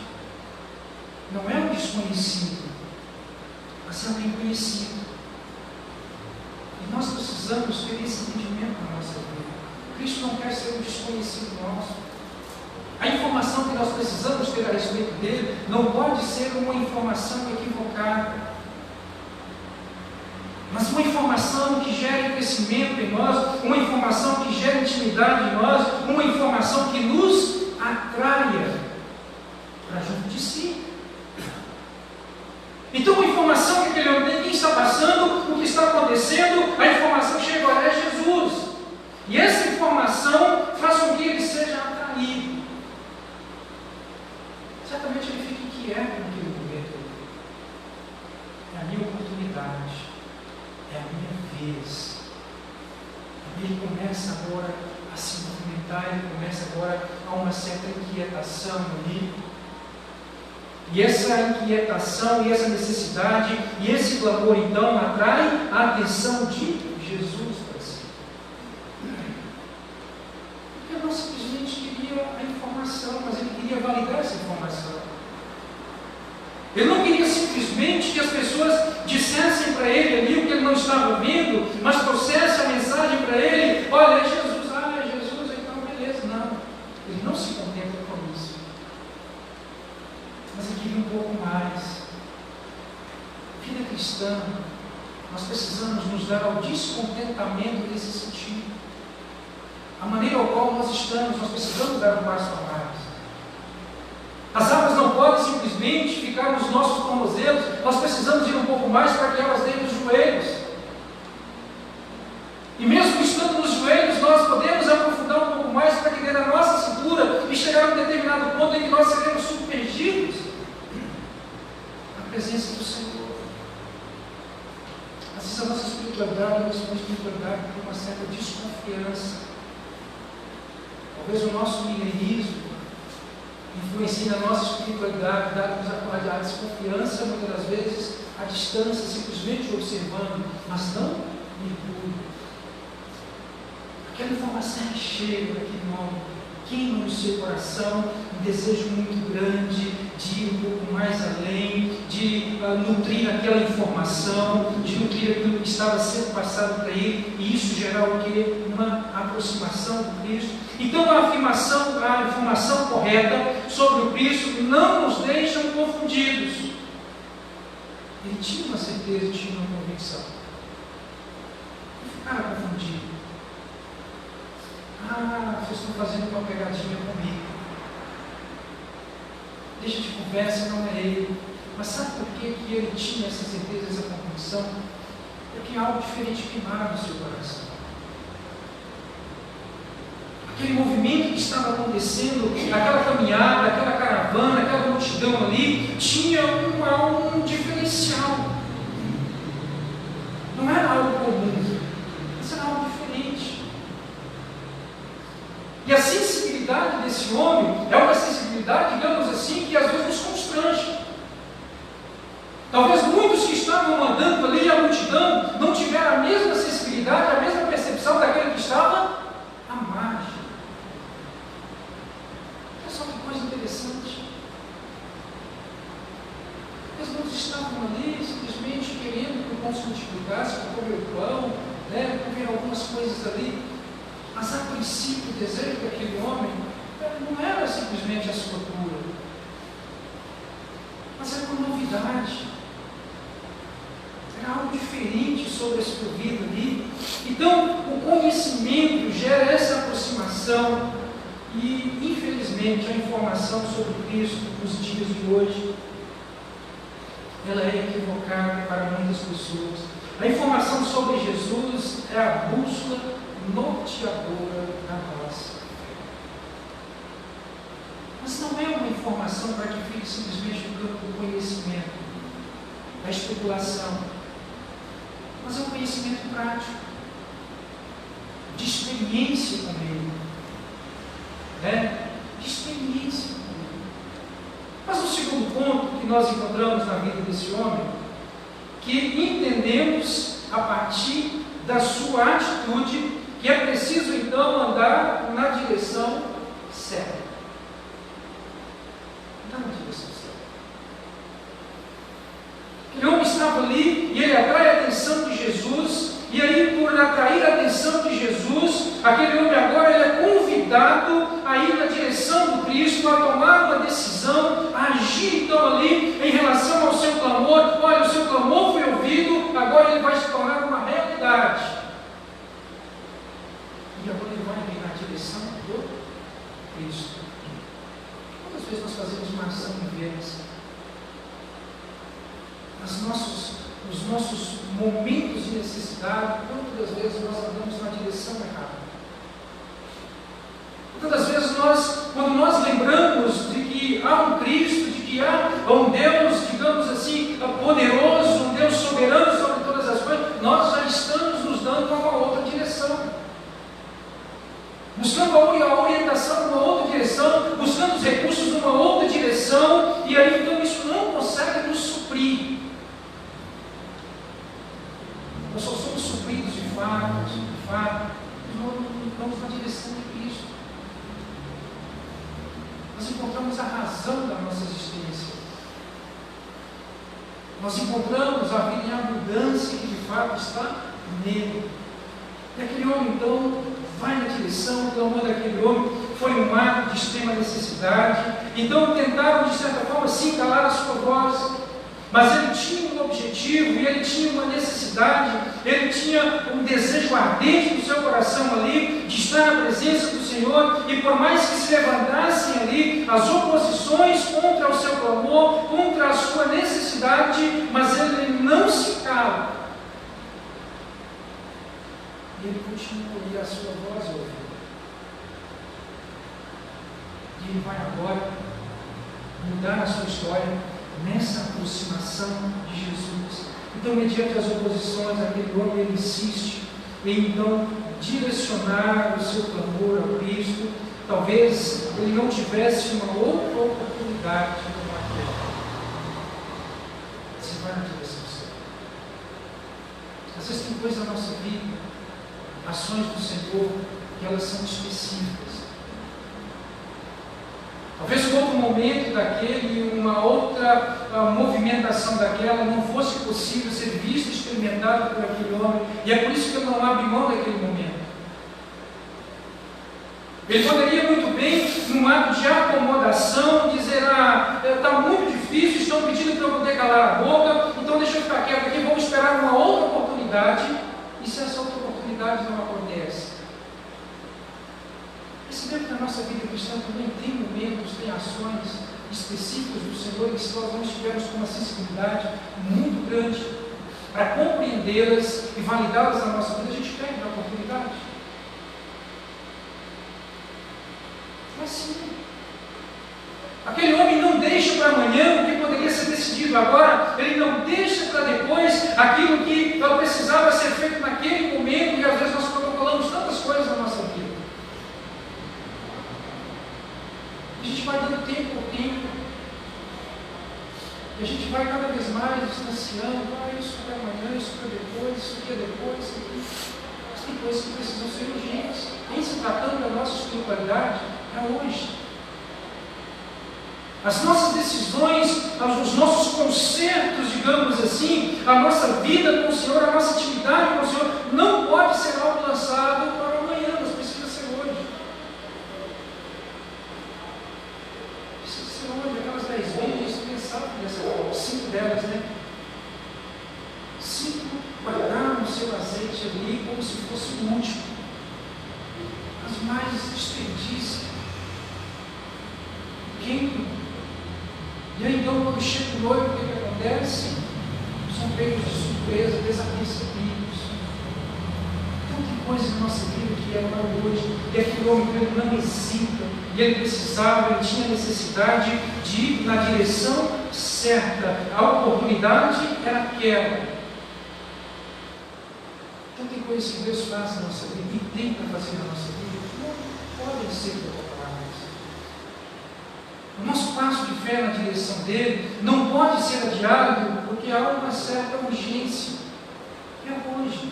Não é um desconhecido, mas é alguém conhecido. E nós precisamos ter esse entendimento na nossa vida. Cristo não quer ser um desconhecido nosso. A informação que nós precisamos ter a respeito dele não pode ser uma informação equivocada, mas uma informação que gere crescimento em nós, uma informação que gere intimidade em nós, uma informação que nos atraia para junto de si. Então a informação que aquele homem está passando, o que está acontecendo, a informação chega, olha, é Jesus. E essa informação faz com que ele seja atraído. certamente ele fica inquieto naquele momento. É a minha oportunidade, é a minha vez. E ele começa agora a se movimentar, ele começa agora a uma certa inquietação ali. E essa inquietação, e essa necessidade, e esse clamor então atrai a atenção de Jesus para si. Porque ele não simplesmente queria a informação, mas ele queria validar essa informação. Ele não queria simplesmente que as pessoas dissessem para ele ali o que ele não estava vendo, mas trouxessem a mensagem para ele: olha, é Jesus, é Jesus, então beleza. Não, ele não se contenta com isso. Mas ele queria um pouco mais. Vida cristã, nós precisamos nos dar ao descontentamento nesse sentido. A maneira ao qual nós estamos, nós precisamos dar um passo a mais. As águas não podem simplesmente ficar nos nossos tornozelos, nós precisamos ir um pouco mais para que elas deem nos joelhos. E mesmo estando nos joelhos, nós podemos aprofundar um pouco mais para que dê na nossa cintura e chegar a um determinado ponto em que nós seremos submergidos na presença do Senhor. Às vezes a nossa espiritualidade, nós somos espiritualidade com uma certa desconfiança. Talvez o nosso milenismo influencia na nossa espiritualidade, dá-nos a desconfiança, muitas das vezes, à distância, simplesmente observando, mas não mergulho. Aquela informação chega daquele nome, queima no seu coração um desejo muito grande de ir um pouco mais além, de nutrir aquela informação, de nutrir aquilo que estava sendo passado para ele, e isso gerar o quê? Uma aproximação do Cristo. Então a informação correta sobre o Cristo não nos deixa confundidos. Ele tinha uma certeza, tinha uma convicção. Não ficava confundido. Vocês estão fazendo uma pegadinha comigo. Deixa de conversa, não é ele. Mas sabe por que ele tinha essa certeza, essa convicção? Porque algo diferente queimava no seu coração. Aquele movimento que estava acontecendo, aquela caminhada, aquela caravana, aquela multidão ali, tinha um diferencial. Não era algo comum, mas era algo diferente. E a sensibilidade desse homem é uma sensibilidade, digamos assim, que às vezes nos constrange. Talvez muitos que estavam andando ali, a multidão, não tiveram a mesma sensibilidade, a mesma percepção daquele que estava à margem. Olha só que coisa interessante. Eles não estavam ali simplesmente querendo que o pão se multiplicasse, para comer o pão, comer algumas coisas ali. Mas a princípio o desejo daquele homem não era simplesmente a sua cura, mas era uma novidade. Era algo diferente sobre a sua vida ali. Então, o conhecimento gera essa aproximação e, infelizmente, a informação sobre Cristo nos dias de hoje, ela é equivocada para muitas pessoas. A informação sobre Jesus é a bússola norteadora da nossa fé. Mas não é uma informação para que fique simplesmente no campo do conhecimento, da especulação, mas é um conhecimento prático, de experiência com ele, de experiência com ele. Mas o segundo ponto que nós encontramos na vida desse homem, que entendemos a partir da sua atitude, que é preciso então andar na direção certa. Andar na direção certa. Aquele homem estava ali e ele atrai a atenção de Jesus, e aí, por atrair a atenção de Jesus, aquele homem agora ele é convidado a ir na direção do Cristo, a tomar uma decisão, a agir então ali em relação ao seu clamor. Olha, o seu clamor foi ouvido, agora ele vai se tornar uma realidade. E agora ele vai vir na direção do Cristo. Quantas vezes nós fazemos uma ação inversa? Nos nossos momentos de necessidade, quantas vezes nós andamos na direção errada? Quantas vezes quando nós lembramos de que há um Cristo, um Deus, digamos assim, poderoso, um Deus soberano sobre todas as coisas, nós já estamos nos dando uma outra direção. Buscando a orientação numa outra direção, buscando os recursos numa outra direção, e aí então isso não consegue nos suprir. Nós só somos supridos de fato, nós vamos na direção de Cristo. Nós encontramos a razão da nossa existência. Nós encontramos a vida em abundância que de fato está nele. E aquele homem então vai na direção, o clamor daquele homem foi um ato de extrema necessidade. Então tentaram de certa forma sim calar a sua voz, mas ele tinha um objetivo, e ele tinha uma necessidade, ele tinha um desejo ardente no seu coração ali, de estar na presença do Senhor, e por mais que se levantassem ali as oposições contra o seu clamor, contra a sua necessidade, mas ele não se cala. E ele continua a ouvir a sua voz, e ele vai agora mudar a sua história nessa aproximação de Jesus. Então, mediante as oposições, aquele homem ele insiste em então direcionar o seu clamor ao Cristo. Talvez ele não tivesse uma outra oportunidade como aquela. Você vai na direção certa. Às vezes tem coisas na nossa vida, ações do Senhor, que elas são específicas. Talvez um outro momento daquele, uma outra movimentação daquela não fosse possível ser vista e experimentada por aquele homem, e é por isso que ele não abre mão daquele momento. Ele poderia muito bem, num ato de acomodação, dizer: está muito difícil, estão pedindo para eu poder calar a boca, então deixa eu ficar quieto aqui, vamos esperar uma outra oportunidade. E se essa outra oportunidade não acontece? Percebemos que na nossa vida cristã também tem momentos, tem ações específicas do Senhor, que se nós não estivermos com uma sensibilidade muito grande para compreendê-las e validá-las na nossa vida, a gente perde a oportunidade. Mas sim, aquele homem não deixa para amanhã o que poderia ser decidido agora, ele não deixa para depois aquilo que precisava ser feito naquele momento, e às vezes nós protocolamos tantas coisas na nossa vida. A gente vai dando tempo ao tempo, e a gente vai cada vez mais distanciando: isso para amanhã, isso para depois, isso aqui é depois, isso aqui. Mas tem coisas que precisam ser urgentes. Em se tratando da nossa espiritualidade, é hoje. As nossas decisões, os nossos concertos, digamos assim, a nossa vida com o Senhor, a nossa intimidade com o Senhor, não pode ser algo lançado para amanhã, mas precisa ser hoje. Precisa ser hoje. Aquelas 10 vezes, pensavam dessa forma, 5 delas, né? 5 guardaram o seu azeite ali como se fosse o último. As mais desperdícias. E aí então, quando chega o noivo, o que acontece? São pegos de surpresa, desapercebidos. Então tem coisas na nossa vida que é para hoje. E aquele homem ele não hesita, e ele precisava, ele tinha necessidade de ir na direção certa. A oportunidade era aquela. Então tem coisas que Deus faz na nossa vida e tenta fazer na nossa vida que não podem ser protocoladas. O nosso passo de fé na direção dele não pode ser adiado porque há uma certa urgência. É hoje.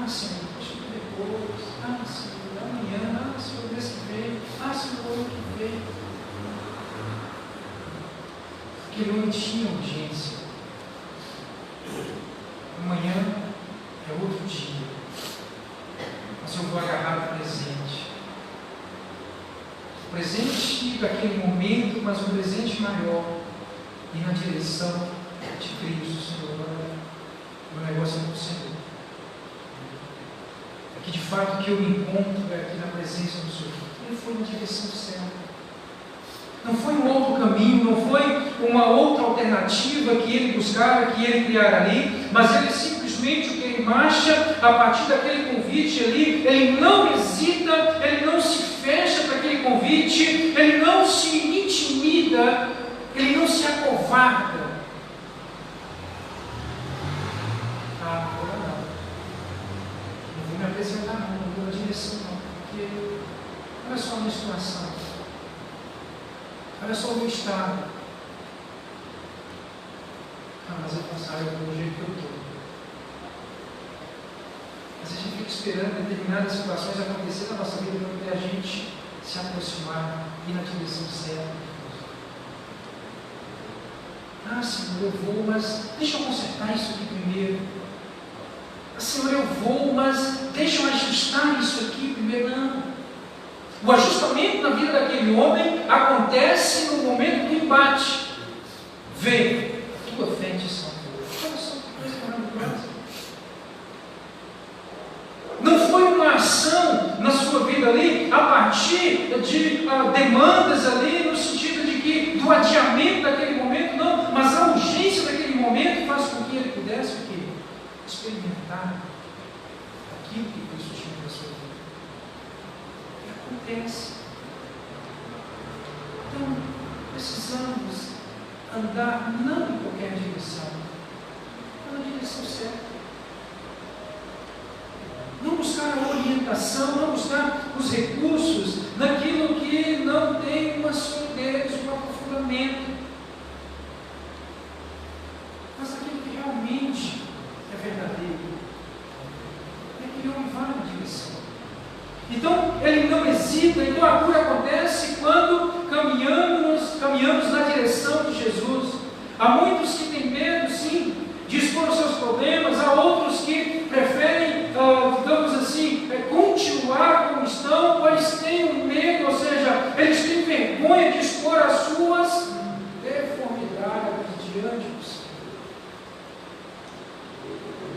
Senhor, deixa eu depois. Senhor, amanhã. Senhor, mês que vem. Senhor, ano que vem. Aquele homem tinha urgência. Amanhã é outro dia. Mas eu vou agarrar o presente. O presente daquele momento, mas um presente maior. E na direção de Cristo, Senhor. O negócio é com o Senhor. É que de fato que eu me encontro aqui na presença do Senhor. Ele foi na direção certa. Não foi um outro caminho, não foi uma outra alternativa que ele buscava, que ele criara ali, mas ele simplesmente, o que ele marcha a partir daquele convite ali, ele não hesita, ele não se fecha para aquele convite, ele não se intimida vida, ele não se acovarda. Agora não vou me apresentar não vou na direção não, porque olha só a minha situação, olha só o meu estado. Mas eu passar do jeito que eu estou. Mas a gente fica esperando determinadas situações acontecer na nossa vida para poder a gente se aproximar e ir na direção certa. Senhor, eu vou, mas deixa eu consertar isso aqui primeiro. Senhor, eu vou, mas deixa eu ajustar isso aqui primeiro. Não. O ajustamento na vida daquele homem acontece no momento do embate. Vem, a tua fé te salvou. Olha só que coisa maravilhosa. Não foi uma ação na sua vida ali a partir de demandas ali, no sentido de que do adiamento daquele momento, não, mas a urgência daquele momento faz com que ele pudesse o quê? Experimentar aquilo que Cristo tinha para a sua vida. E acontece. Então, precisamos andar não em qualquer direção, mas na direção certa. Não buscar a orientação, não buscar os recursos naquilo que não tem uma solidez, um aprofundamento, mas naquilo que realmente é verdadeiro. É que homem vai na direção. Então, ele não hesita. Então, a cura acontece quando caminhamos na direção de Jesus. Há muitos que têm medo, sim, de expor os seus problemas. Há outros que preferem, digamos assim, continuar como estão, pois têm um medo, ou seja, eles têm vergonha de expor as suas deformidades diante do Senhor.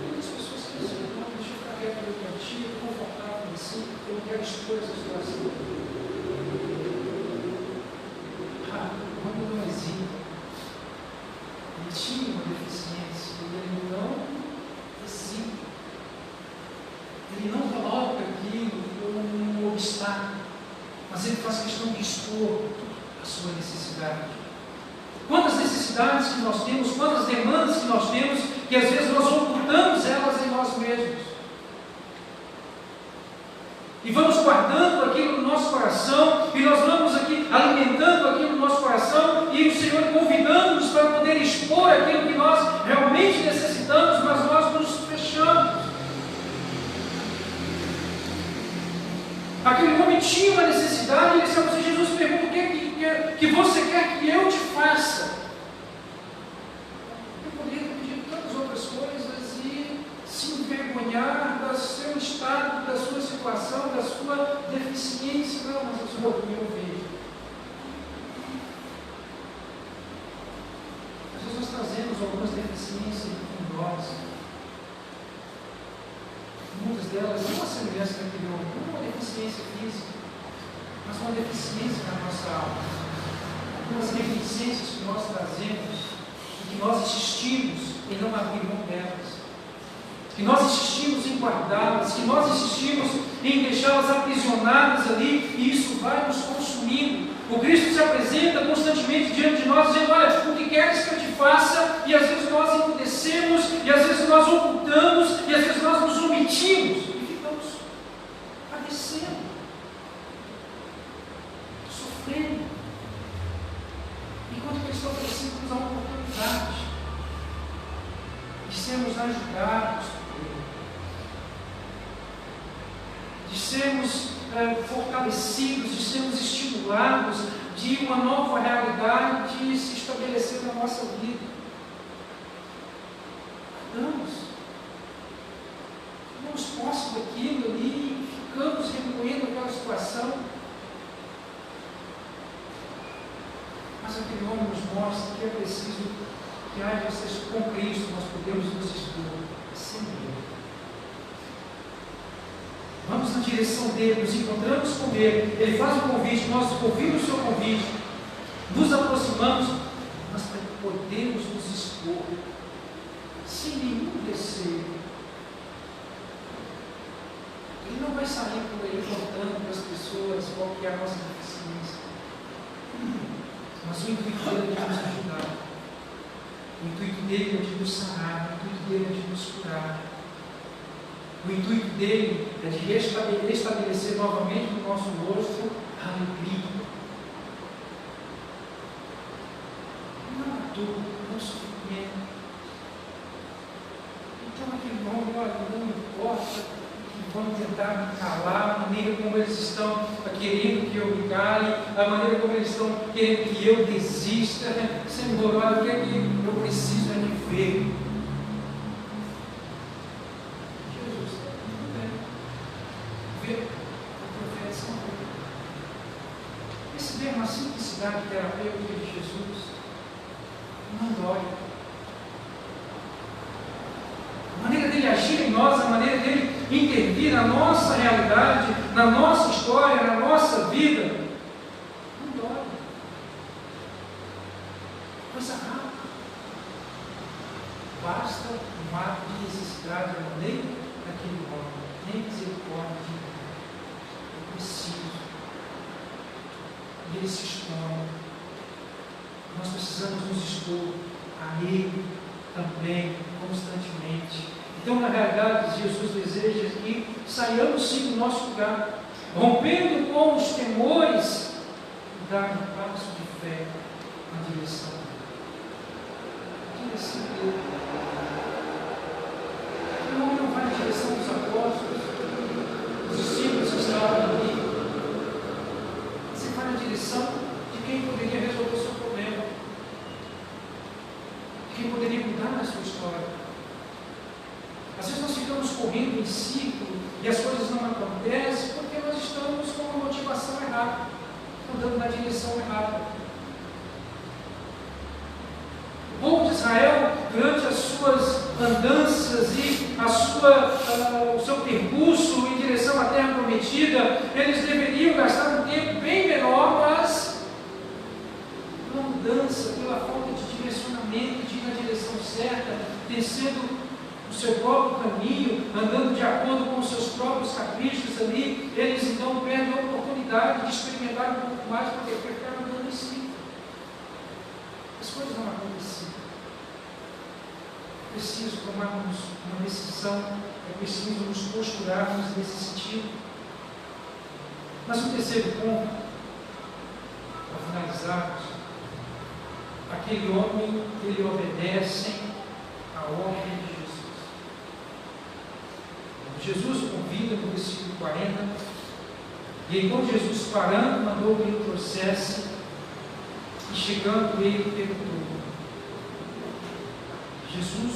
Muitas pessoas que dizem, não, deixa eu ficar quieto ali para ti, eu estou confortável assim, eu não quero expor essa situação. Quando não hesita, ele tinha uma deficiência, ele não hesita. Ele não coloca aquilo como um obstáculo, mas ele faz questão de expor a sua necessidade. Quantas necessidades que nós temos, quantas demandas que nós temos, que às vezes nós ocultamos elas em nós mesmos. E vamos guardando aquilo no nosso coração, e nós vamos aqui alimentando aquilo no nosso coração, e o Senhor convidando-nos para poder expor aquilo que nós realmente necessitamos, mas nós nos fechamos. Aquele homem tinha uma necessidade, e ele disse a Jesus pergunta: o que você quer que eu te faça? Eu poderia ter pedido tantas outras coisas e se envergonhar do seu estado, da sua situação, da sua deficiência. Não, mas o Senhor me ouviu. Às vezes nós trazemos algumas deficiências em nós. Muitas delas não a semelhança daquele homem, não uma deficiência física, mas uma deficiência na nossa alma. Algumas deficiências que nós trazemos e que nós insistimos em não abrir mão delas, que nós insistimos em guardá-las, que nós insistimos em deixá-las aprisionadas ali, e isso vai nos consumindo. O Cristo se apresenta constantemente diante de nós, dizendo: olha, o que queres que eu te faça? E às vezes nós emudecemos, e às vezes nós ocultamos, e às vezes nós nos omitimos, e ficamos padecendo, sofrendo, enquanto que Cristo oferecendo nos a oportunidade de sermos ajudados, de sermos fortalecidos, de sermos estimulados, de uma nova realidade de se estabelecer na nossa vida. Damos posse daquilo ali, ficamos remoendo aquela situação, mas aquele homem nos mostra que é preciso que haja com Cristo nós podemos nos expor sem medo. Vamos na direção dele, nos encontramos com ele, ele faz um convite, nós ouvimos o seu convite, nos aproximamos, mas para podermos nos expor sem nenhum receio. Ele não vai sair por aí contando para as pessoas qual que é a nossa deficiência. Nós Mas o intuito dele é de nos ajudar. O intuito dele é de nos sanar. O intuito dele é de nos curar. O intuito dele é de restabelecer novamente no nosso rosto a alegria. Não a dor, não o sofrimento. Então aquele homem, olha, não importa que vão tentar me calar, a maneira como eles estão querendo que eu me cale, a maneira como eles estão querendo que eu desista. Senhor, olha, o que é que eu preciso é de ver. Jesus, tudo bem. Ver a profeção dele. Perceber uma simplicidade terapêutica de Jesus. Não dói. A maneira dele agir em nós, a maneira dele intervir na nossa realidade, na nossa história, na nossa vida, não dói. Coisa rápida. Basta um ato de necessidade, nem daquele homem, nem misericórdia. Eu preciso. E ele se expõe. Nós precisamos nos expor a Ele também, constantemente. Então, na realidade, Jesus deseja que saiamos sim do nosso lugar, rompendo com os temores, e dar um passo de fé na direção dele. O homem não vai na direção dos apóstolos, dos discípulos que estavam ali. Você vai na direção de quem poderia resolver o seu problema, de quem poderia mudar a sua história. Às vezes nós ficamos correndo em ciclo e as coisas não acontecem porque nós estamos com uma motivação errada, andando na direção errada. O povo de Israel, durante as suas andanças e o seu percurso em direção à terra prometida, eles deveriam gastar um tempo bem menor, mas pela mudança, pela falta de direcionamento, de ir na direção certa, descendo o seu próprio caminho, andando de acordo com os seus próprios caprichos ali, eles então perdem a oportunidade de experimentar um pouco mais, porque ficaram andando em si. As coisas não aconteciam. É preciso tomarmos uma decisão, é preciso nos posturarmos nesse sentido. Mas o terceiro ponto, para finalizarmos, aquele homem, ele obedece à ordem de Jesus o convida no versículo 40, e então Jesus, parando, mandou que ele trouxesse, e chegando ele perguntou. Jesus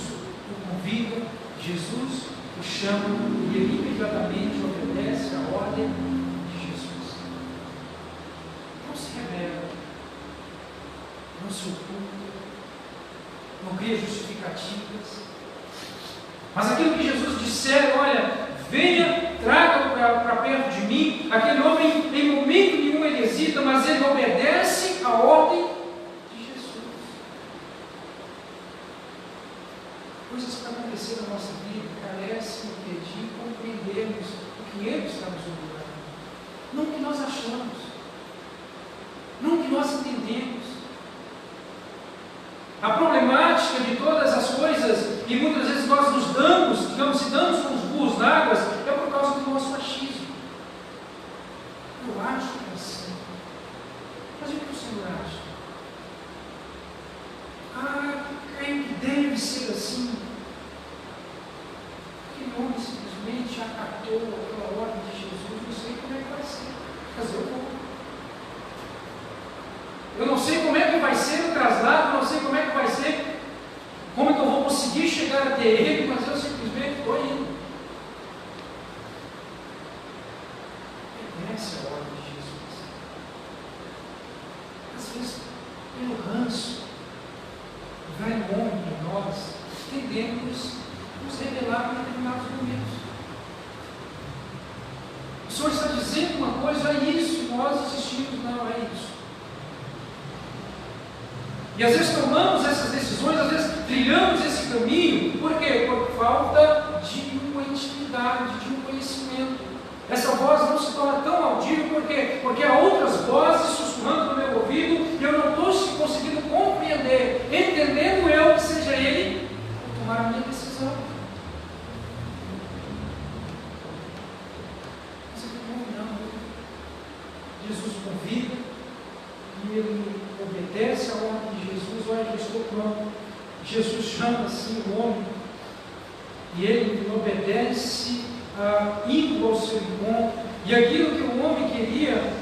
o convida, Jesus o chama, e ele imediatamente obedece à ordem de Jesus. Não se rebela, não se oculta, não cria justificativas. Mas aquilo que Jesus disser, olha, venha, traga para perto de mim, aquele homem em momento nenhum ele hesita, mas ele obedece à ordem de Jesus. Coisas para acontecer na nossa vida carecem de compreendermos o que Ele está nos ordenando, não o que nós achamos, não o que nós entendemos. A problemática de todas as coisas, e muitas vezes nós nos damos, digamos, se damos com os burros na água, é por causa do nosso achismo. Eu acho que é assim. Mas o que o Senhor acha? Creio que deve ser assim. Aquele homem simplesmente acatou aquela ordem de Jesus, não sei como é que vai ser. Mas eu vou. Eu não sei como é que vai ser o traslado, eu não sei como é que vai ser, como é que eu vou conseguir chegar até ele, mas eu simplesmente estou indo. Essa é a ordem de Jesus. Às vezes, pelo ranço, o velho homem em nós, tendemos nos revelar em determinados momentos. O Senhor está dizendo uma coisa, é isso, e nós insistimos, não, é isso. E às vezes tomamos essas decisões, às vezes trilhamos esse caminho, por quê? Por falta de uma intimidade, de um conhecimento. Essa voz não se torna tão audível, por quê? Porque há outras vozes sussurrando no meu ouvido, e eu não estou João, Jesus chama assim o homem, e ele obedece, indo ao seu encontro, e aquilo que o homem queria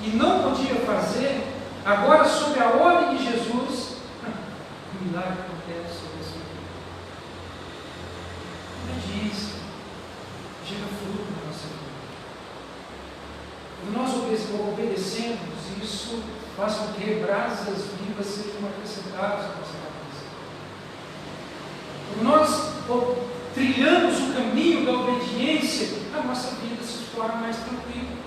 e não podia fazer, agora sob a ordem de Jesus, um milagre acontece sobre a sua vida. Obediência gera fruto na nossa vida. Quando nós obedecemos, isso faz com que brasas vivas sejam acrescentadas à nossa cabeça. Quando nós trilhamos o caminho da obediência, a nossa vida se torna mais tranquila.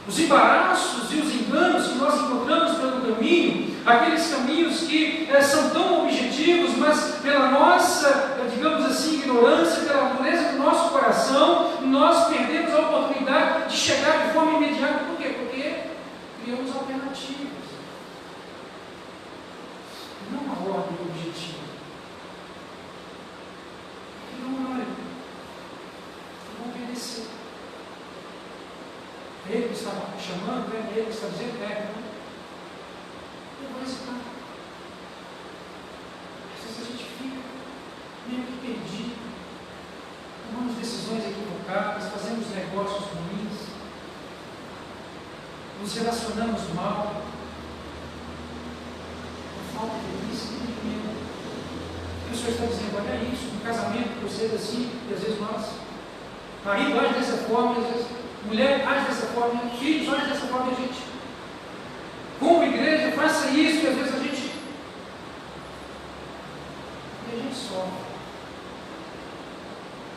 Os embaraços e os enganos que nós encontramos pelo caminho, aqueles caminhos que são tão objetivos, mas pela nossa, digamos assim, ignorância, pela dureza do nosso coração, nós perdemos a oportunidade de chegar de forma imediata. Por quê? Porque criamos alternativas. Não uma ordem objetiva. Não, olha, eu vou obedecer. Ele que está chamando, ele que está dizendo, eu vou hesitar. Às vezes a gente fica meio que perdido, tomamos decisões equivocadas, fazemos negócios ruins, nos relacionamos mal, por falta de discernimento. E o Senhor está dizendo, olha isso, um casamento procede assim, e às vezes nós, marido age dessa forma, e às vezes mulher age dessa forma, filhos agem dessa forma, e a gente, como igreja, faça isso, e às vezes a gente sofre.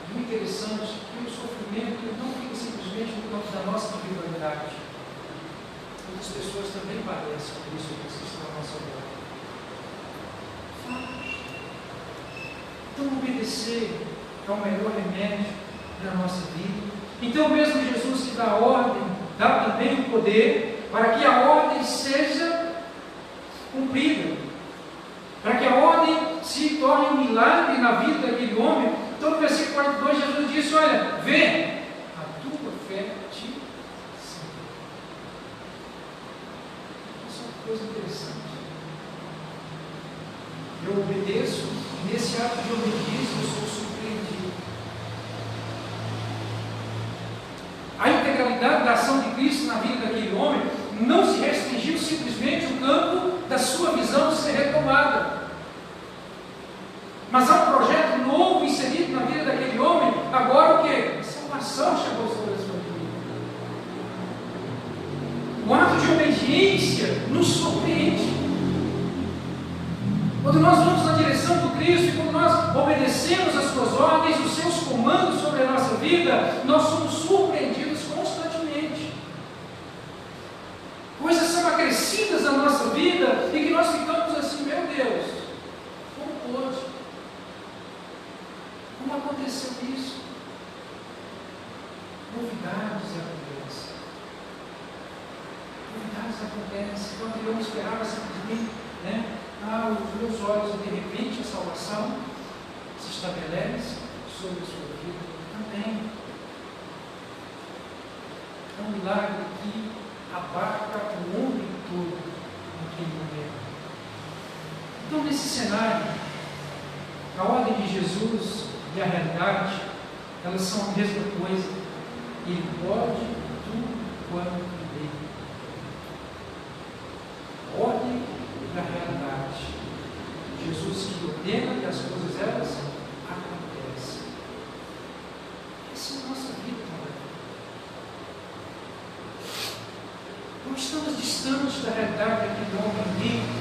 E o interessante é que o sofrimento não fica simplesmente no campo da nossa individualidade. Muitas pessoas também padecem por isso que estão à nossa volta. Então, obedecer é o melhor remédio da nossa vida. Então, mesmo Jesus que dá a ordem, dá também o poder para que a ordem seja cumprida, para que a ordem se torne um milagre na vida daquele homem. Então, no versículo 42, Jesus disse: olha, vê, a tua fé te salvou. Isso é uma coisa interessante. Eu obedeço, e nesse ato de obediência eu sou surpreendido. A integralidade da ação de Cristo na vida daquele homem não se restringiu simplesmente ao campo da sua visão ser retomada. Mas há um projeto novo inserido na vida daquele homem. Agora o que? A salvação chegou sobre a sua vida. O ato de obediência nos surpreende. Quando nós vamos na direção do Cristo e quando nós obedecemos as suas ordens, os seus comandos sobre a nossa vida, nós somos surpreendidos constantemente. Coisas são acrescidas na nossa vida e que nós ficamos assim, meu Deus, como pode? Como aconteceu isso? Novidades acontecem. Novidades acontecem. Quando eu não esperava simplesmente, os meus olhos, de repente, a salvação se estabelece sobre a sua vida também. É um milagre que abarca o homem todo naquele momento. Então, nesse cenário, a ordem de Jesus e a realidade, elas são a mesma coisa. Ele pode tudo quanto lhe dê. Ordem da realidade. Jesus que ordena que as coisas elas acontecem. Essa é a nossa vida também. Não estamos distantes da realidade daquele homem rico,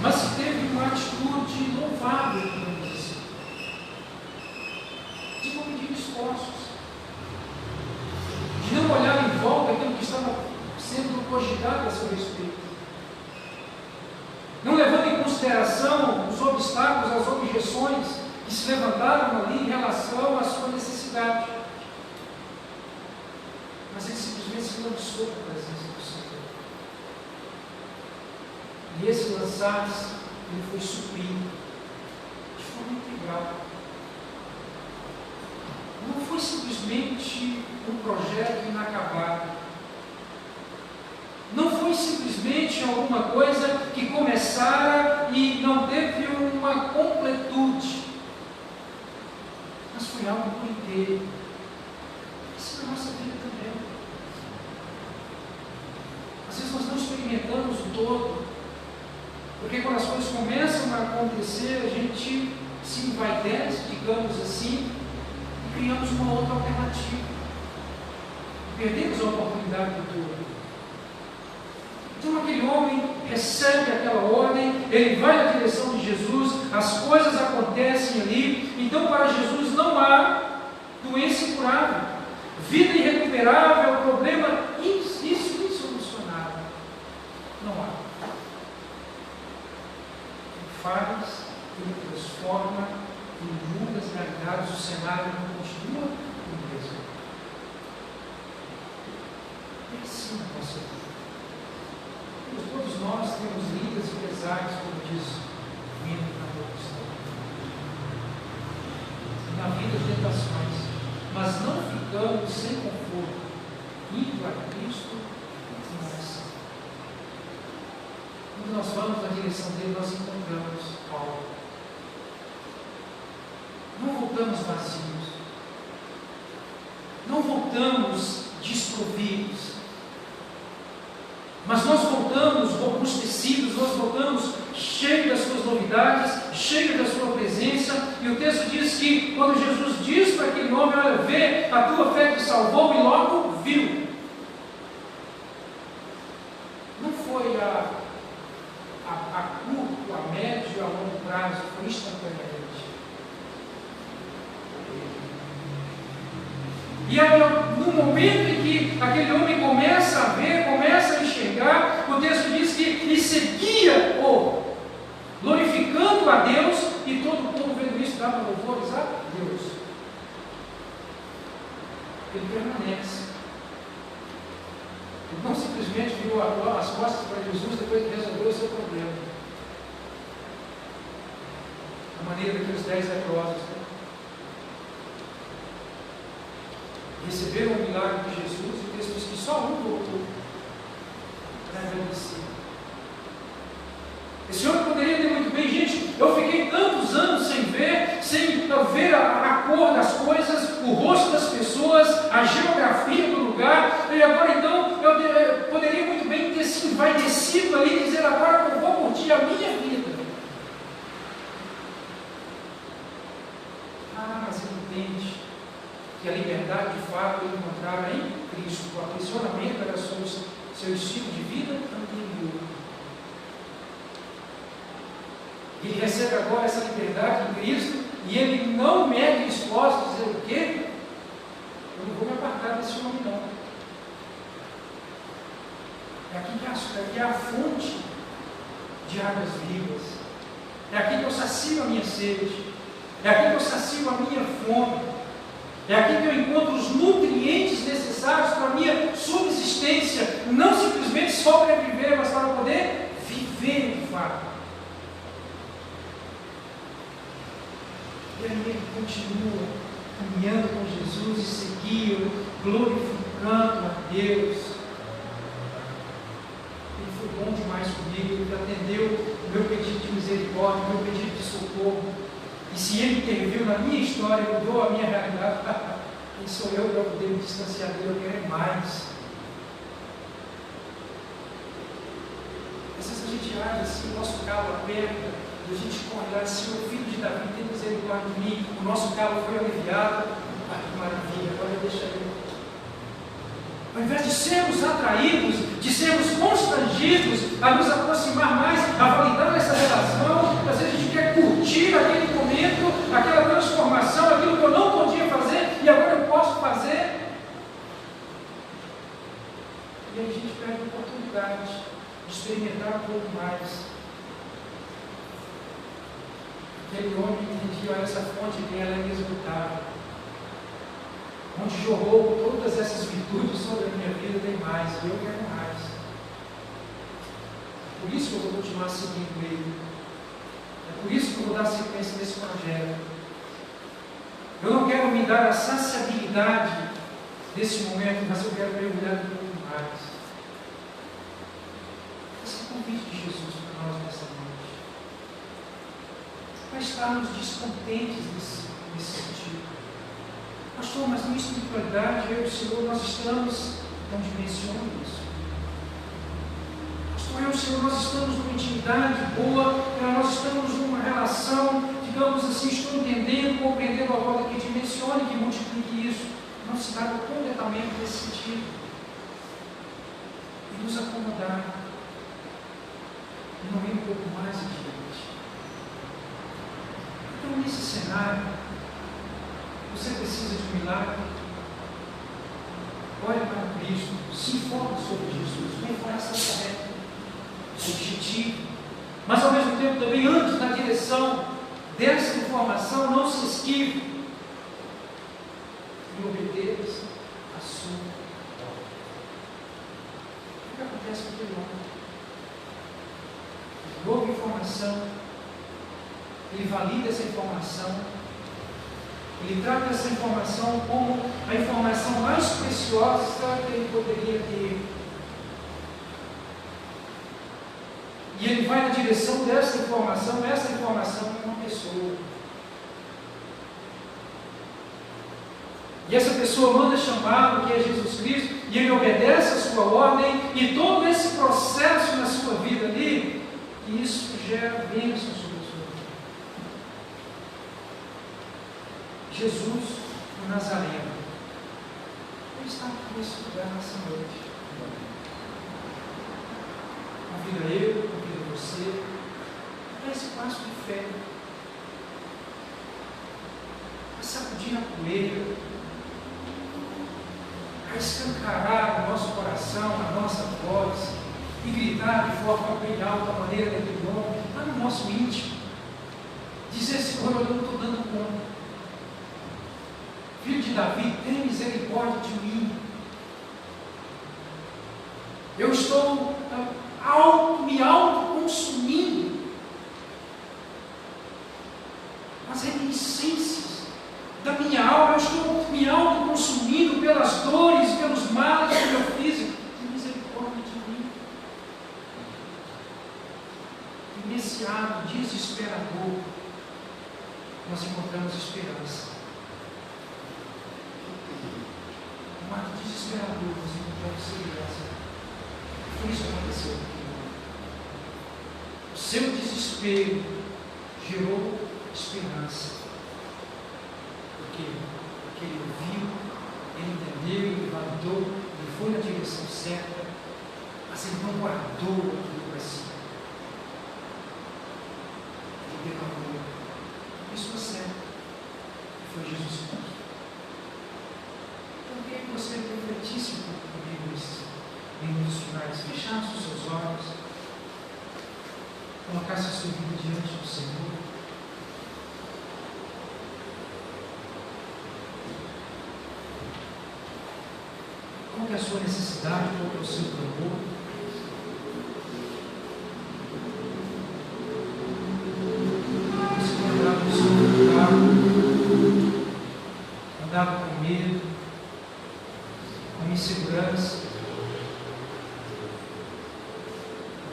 mas que teve uma atitude louvável, digamos assim, de não medir esforços, de não olhar em volta aquilo que estava sendo cogitado a seu respeito, não levando em consideração os obstáculos, as objeções que se levantaram ali em relação à sua necessidade. Mas ele simplesmente se lançou para a presença do Senhor. E esse lançar-se, ele foi suprido de forma integral. Não foi simplesmente um projeto inacabado. Não foi foi simplesmente alguma coisa que começara e não teve uma completude, mas foi algo por inteiro. Isso é a nossa vida também. Às vezes nós não experimentamos o todo, porque quando as coisas começam a acontecer, a gente se envaidece, digamos assim, e criamos uma outra alternativa. Perdemos a oportunidade do todo. Então aquele homem recebe aquela ordem, ele vai na direção de Jesus, as coisas acontecem ali. Então para Jesus não há doença incurável, vida irrecuperável, problema insolucionável. Não há. Ele faz, ele transforma, ele muda as realidades, o cenário não continua o mesmo. É assim a nossa vida. Todos nós temos lindas e pesares, como diz o hino na Constituição. Na vida de tentações, mas não ficamos sem conforto, indo a Cristo em oração. Quando nós vamos na direção dele, nós encontramos algo. Não voltamos vazios, não voltamos desprovidos, mas nós voltamos robustecidos, nós voltamos cheios das suas novidades, cheios da sua presença. E o texto diz que quando Jesus diz para aquele homem: olha, vê, a tua fé te salvou, e logo viu. Não foi a curto, a médio e a longo prazo, foi instantaneamente. E aí, no momento em que aquele homem começa a ver, começa a enxergar, o texto diz que ele seguia-o, glorificando a Deus, e todo o povo vendo isso dava louvores a Deus. Ele permanece. Ele não simplesmente virou as costas para Jesus depois que resolveu o seu problema. A maneira daqueles 10 leprosos. Receberam o milagre de Jesus, e o texto diz que só um voltou para agradecer. Esse homem poderia ter muito bem: gente, eu fiquei tantos anos sem ver a cor das coisas, o rosto das pessoas, a geografia do lugar, e agora então eu poderia muito bem ter sido envaidecido ali e dizer: agora eu vou curtir a minha vida. Mas ele entende que a liberdade de fato ele encontrava em Cristo. O aprisionamento era seu estilo de vida anterior. Ele recebe agora essa liberdade em Cristo, e ele não mede esforços, dizer o quê? Eu não vou me apartar desse homem, não. É aqui que é a fonte de águas vivas. É aqui que eu sacio a minha sede. É aqui que eu sacio a minha fome. É aqui que eu encontro os nutrientes necessários para a minha subsistência, não simplesmente sobreviver, mas para poder viver de fato. E aí ele continua caminhando com Jesus e seguiu, glorificando a Deus. Ele foi bom demais comigo, ele atendeu o meu pedido de misericórdia, o meu pedido de socorro. E se ele interviu na minha história, mudou a minha realidade, quem sou eu para poder me distanciar dele? Eu quero mais. Às vezes a gente age assim, o nosso calo aperta, e a gente corre lá: Senhor, filho de Davi, tem misericórdia de mim. O nosso calo foi aliviado. Que maravilha, agora deixa eu. Ao invés de sermos atraídos, de sermos constrangidos a nos aproximar mais, a validar essa relação, às vezes a gente quer curtir aquele momento, aquela transformação, aquilo que eu não podia fazer e agora eu posso fazer. E aí a gente perde a oportunidade de experimentar um pouco mais. Aquele homem entendia: olha, essa fonte aqui, ela é inesgotável. Onde jorrou todas essas virtudes sobre a minha vida, tem mais, e eu quero mais. Por isso que eu vou continuar seguindo ele. É por isso que eu vou dar sequência nesse projeto. Eu não quero me dar a saciabilidade desse momento, mas eu quero mergulhar um pouco mais. de Jesus para nós nessa noite. Para estarmos descontentes nesse sentido. Pastor, mas na espiritualidade, eu e o Senhor, nós estamos, não dimensione isso. Pastor, eu e o Senhor, nós estamos numa intimidade boa, nós estamos numa relação, digamos assim, estou entendendo, compreendendo a volta que dimensione, que multiplique isso. Não se dá completamente nesse sentido. E nos acomodar. E não ir um pouco mais adiante. Então, nesse cenário, você precisa de um milagre? Olhe para Cristo, se informe sobre Jesus, uma informação correta, objetiva, mas ao mesmo tempo também antes na direção dessa informação, não se esquive e obedeça a sua ordem. O que acontece com aquele homem? Ele ouve informação, ele valida essa informação, ele trata essa informação como a informação mais preciosa que ele poderia ter. E ele vai na direção dessa informação. Essa informação é uma pessoa. E essa pessoa manda chamá-lo, que é Jesus Cristo, e ele obedece a sua ordem, e todo esse processo na sua vida ali, isso gera bênção sobre a sua vida. Jesus, o Nazareno, ele está aqui nesse lugar nessa noite. Convida eu, convida você, a esse passo de fé, a sacudir a poeira, a escancarar o nosso coração, a nossa voz, e gritar de forma bem alta, a maneira daquele homem, lá no nosso íntimo, dizer: Senhor, eu não estou dando conta. Filho de Davi, tem misericórdia de mim. Eu estou me autoconsumindo. As reminiscências da minha alma, eu estou me autoconsumindo pelas dores, pelos males do meu físico. Tem misericórdia de mim. E nesse ato desesperador, nós encontramos esperança. Um ato desesperador, nós encontramos segurança. Foi isso que aconteceu. O seu desespero gerou esperança. Porque ele ouviu, ele entendeu, ele validou, ele foi na direção certa, mas ele não guardou aquilo para si. Ele derramou a pessoa certa, que foi Jesus Cristo. Então, queria que você refletisse um pouco comigo nesses minutos finais, fechasse os seus olhos, colocasse a sua vida diante do Senhor. Qual que é a sua necessidade, qual que é o seu clamor? Você tem andado no seu carro, andado com medo, com insegurança.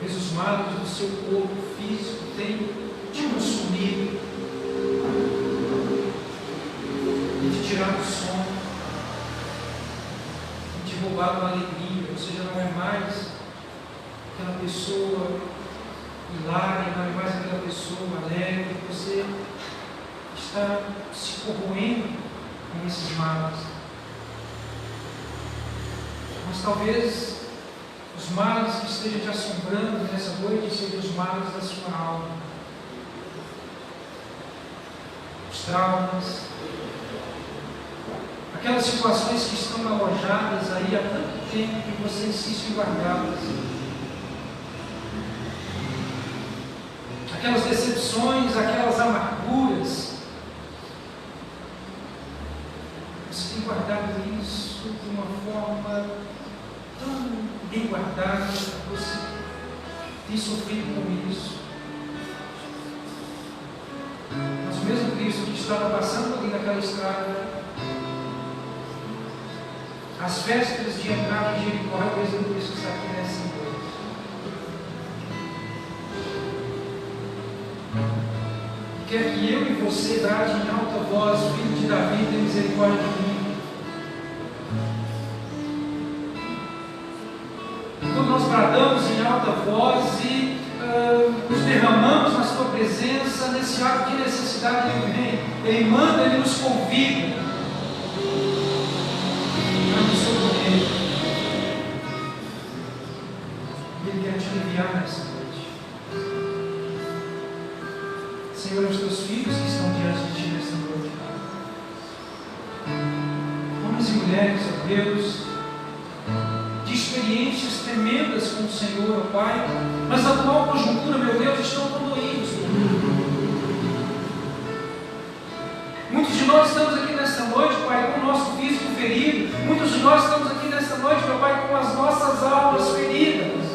Talvez os males do seu corpo físico tenham te consumido e te tirado o sono, e te roubado a alegria. Você já não é mais aquela pessoa hilária, não é mais aquela pessoa alegre. Você está se corroendo com esses males. Mas talvez os males que estejam te assombrando nessa noite sejam os males da sua alma. Os traumas, aquelas situações que estão alojadas aí há tanto tempo que você insiste em guardá-las. Aquelas decepções, aquelas amarguras. Você tem guardado isso de uma forma tão bem guardada, você tem sofrido com isso. Mas o mesmo Cristo que estava passando ali naquela estrada, às vésperas de entrar em Jericó, é o mesmo Cristo que está aqui nessa noite. quer que eu e você brade em alta voz: Filho de Davi, tem misericórdia de mim. Quando nós bradamos em alta voz e nos derramamos na sua presença, nesse ato de necessidade, Ele vem, Ele manda, Ele nos convida a nos socorrer. E Ele quer te aliviar nessa noite. Senhor, os teus filhos que estão diante de ti nessa noite, homens e mulheres, ó Deus, de experiências tremendas com o Senhor, ó Pai, mas na atual conjuntura, meu Deus, estão condoídos. Muitos de nós estamos aqui nesta noite, Pai, com o nosso físico ferido. Muitos de nós estamos aqui nesta noite, meu Pai, com as nossas almas feridas.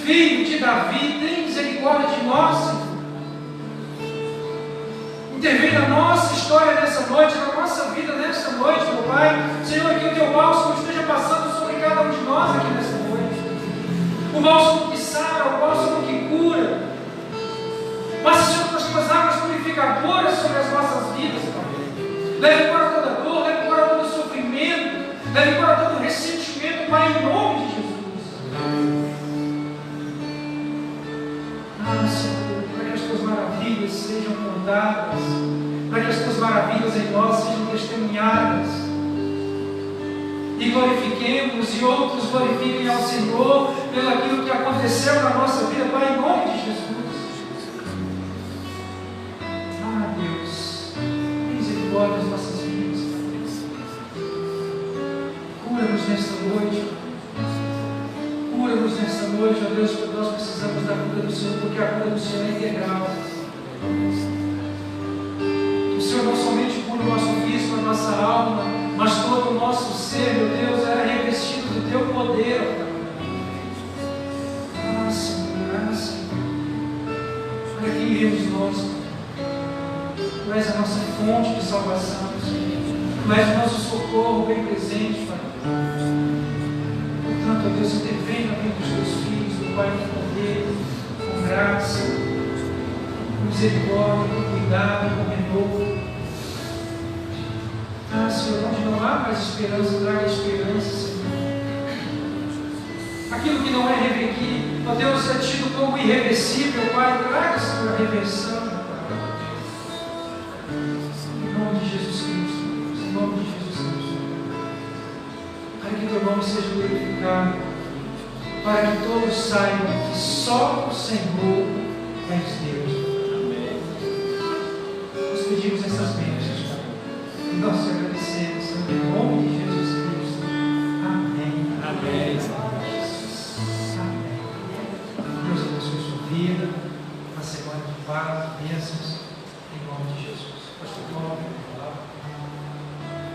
Filho de Davi, tem misericórdia de nós, Senhor. Intervém na nossa história nessa noite, na nossa vida nesta noite, meu Pai. Senhor, que o teu bálsamo esteja passando sobre cada um de nós aqui nesta noite. O bálsamo que sara, o bálsamo que cura. Passe, Senhor, com as tuas águas purificadoras sobre as nossas vidas, Pai. Leve embora toda dor, leve embora todo sofrimento, leve embora todo ressentimento, Pai, em nome de Jesus. Senhor, para que as tuas maravilhas sejam contadas, para que as tuas maravilhas em nós sejam testemunhadas, e glorifiquemos e outros glorifiquem ao Senhor pelo aquilo que aconteceu na nossa vida, Pai, em nome de Jesus. Deus, misericórdia das nossas vidas, cura-nos nesta noite. Cura-nos nesta noite, ó Deus, porque nós precisamos da cura do Senhor, porque a cura do Senhor é integral. O Senhor não somente cura o nosso físico, a nossa alma, mas todo o nosso ser, meu Deus, é revestido do teu poder, ó Pai. Senhor, Senhor. Para quem iremos nós, Pai? Tu és a nossa fonte de salvação, Senhor. Tu és o nosso socorro bem presente, Pai. Portanto, ó Deus, intervém na vida dos teus filhos, do Pai, com poder, com graça, com misericórdia, com cuidado, com renovo. Senhor, onde não há mais esperança, traga esperança, Senhor. Aquilo que não é revertido, ó Deus, é tido como irreversível, Pai, traga, Senhor, a reversão, Pai. Em nome de Jesus Cristo, em nome de Jesus Cristo. Para que teu nome seja glorificado, para que todos saibam que só o Senhor é Deus. Amém. Nós pedimos essas bênçãos, Pai, e nós te agradecemos, Senhor, em nome de Jesus Cristo. Amém. Amém. Amém. Deus abençoe sua vida, uma semana de paz, bênçãos, em nome de Jesus. Pastor Paulo.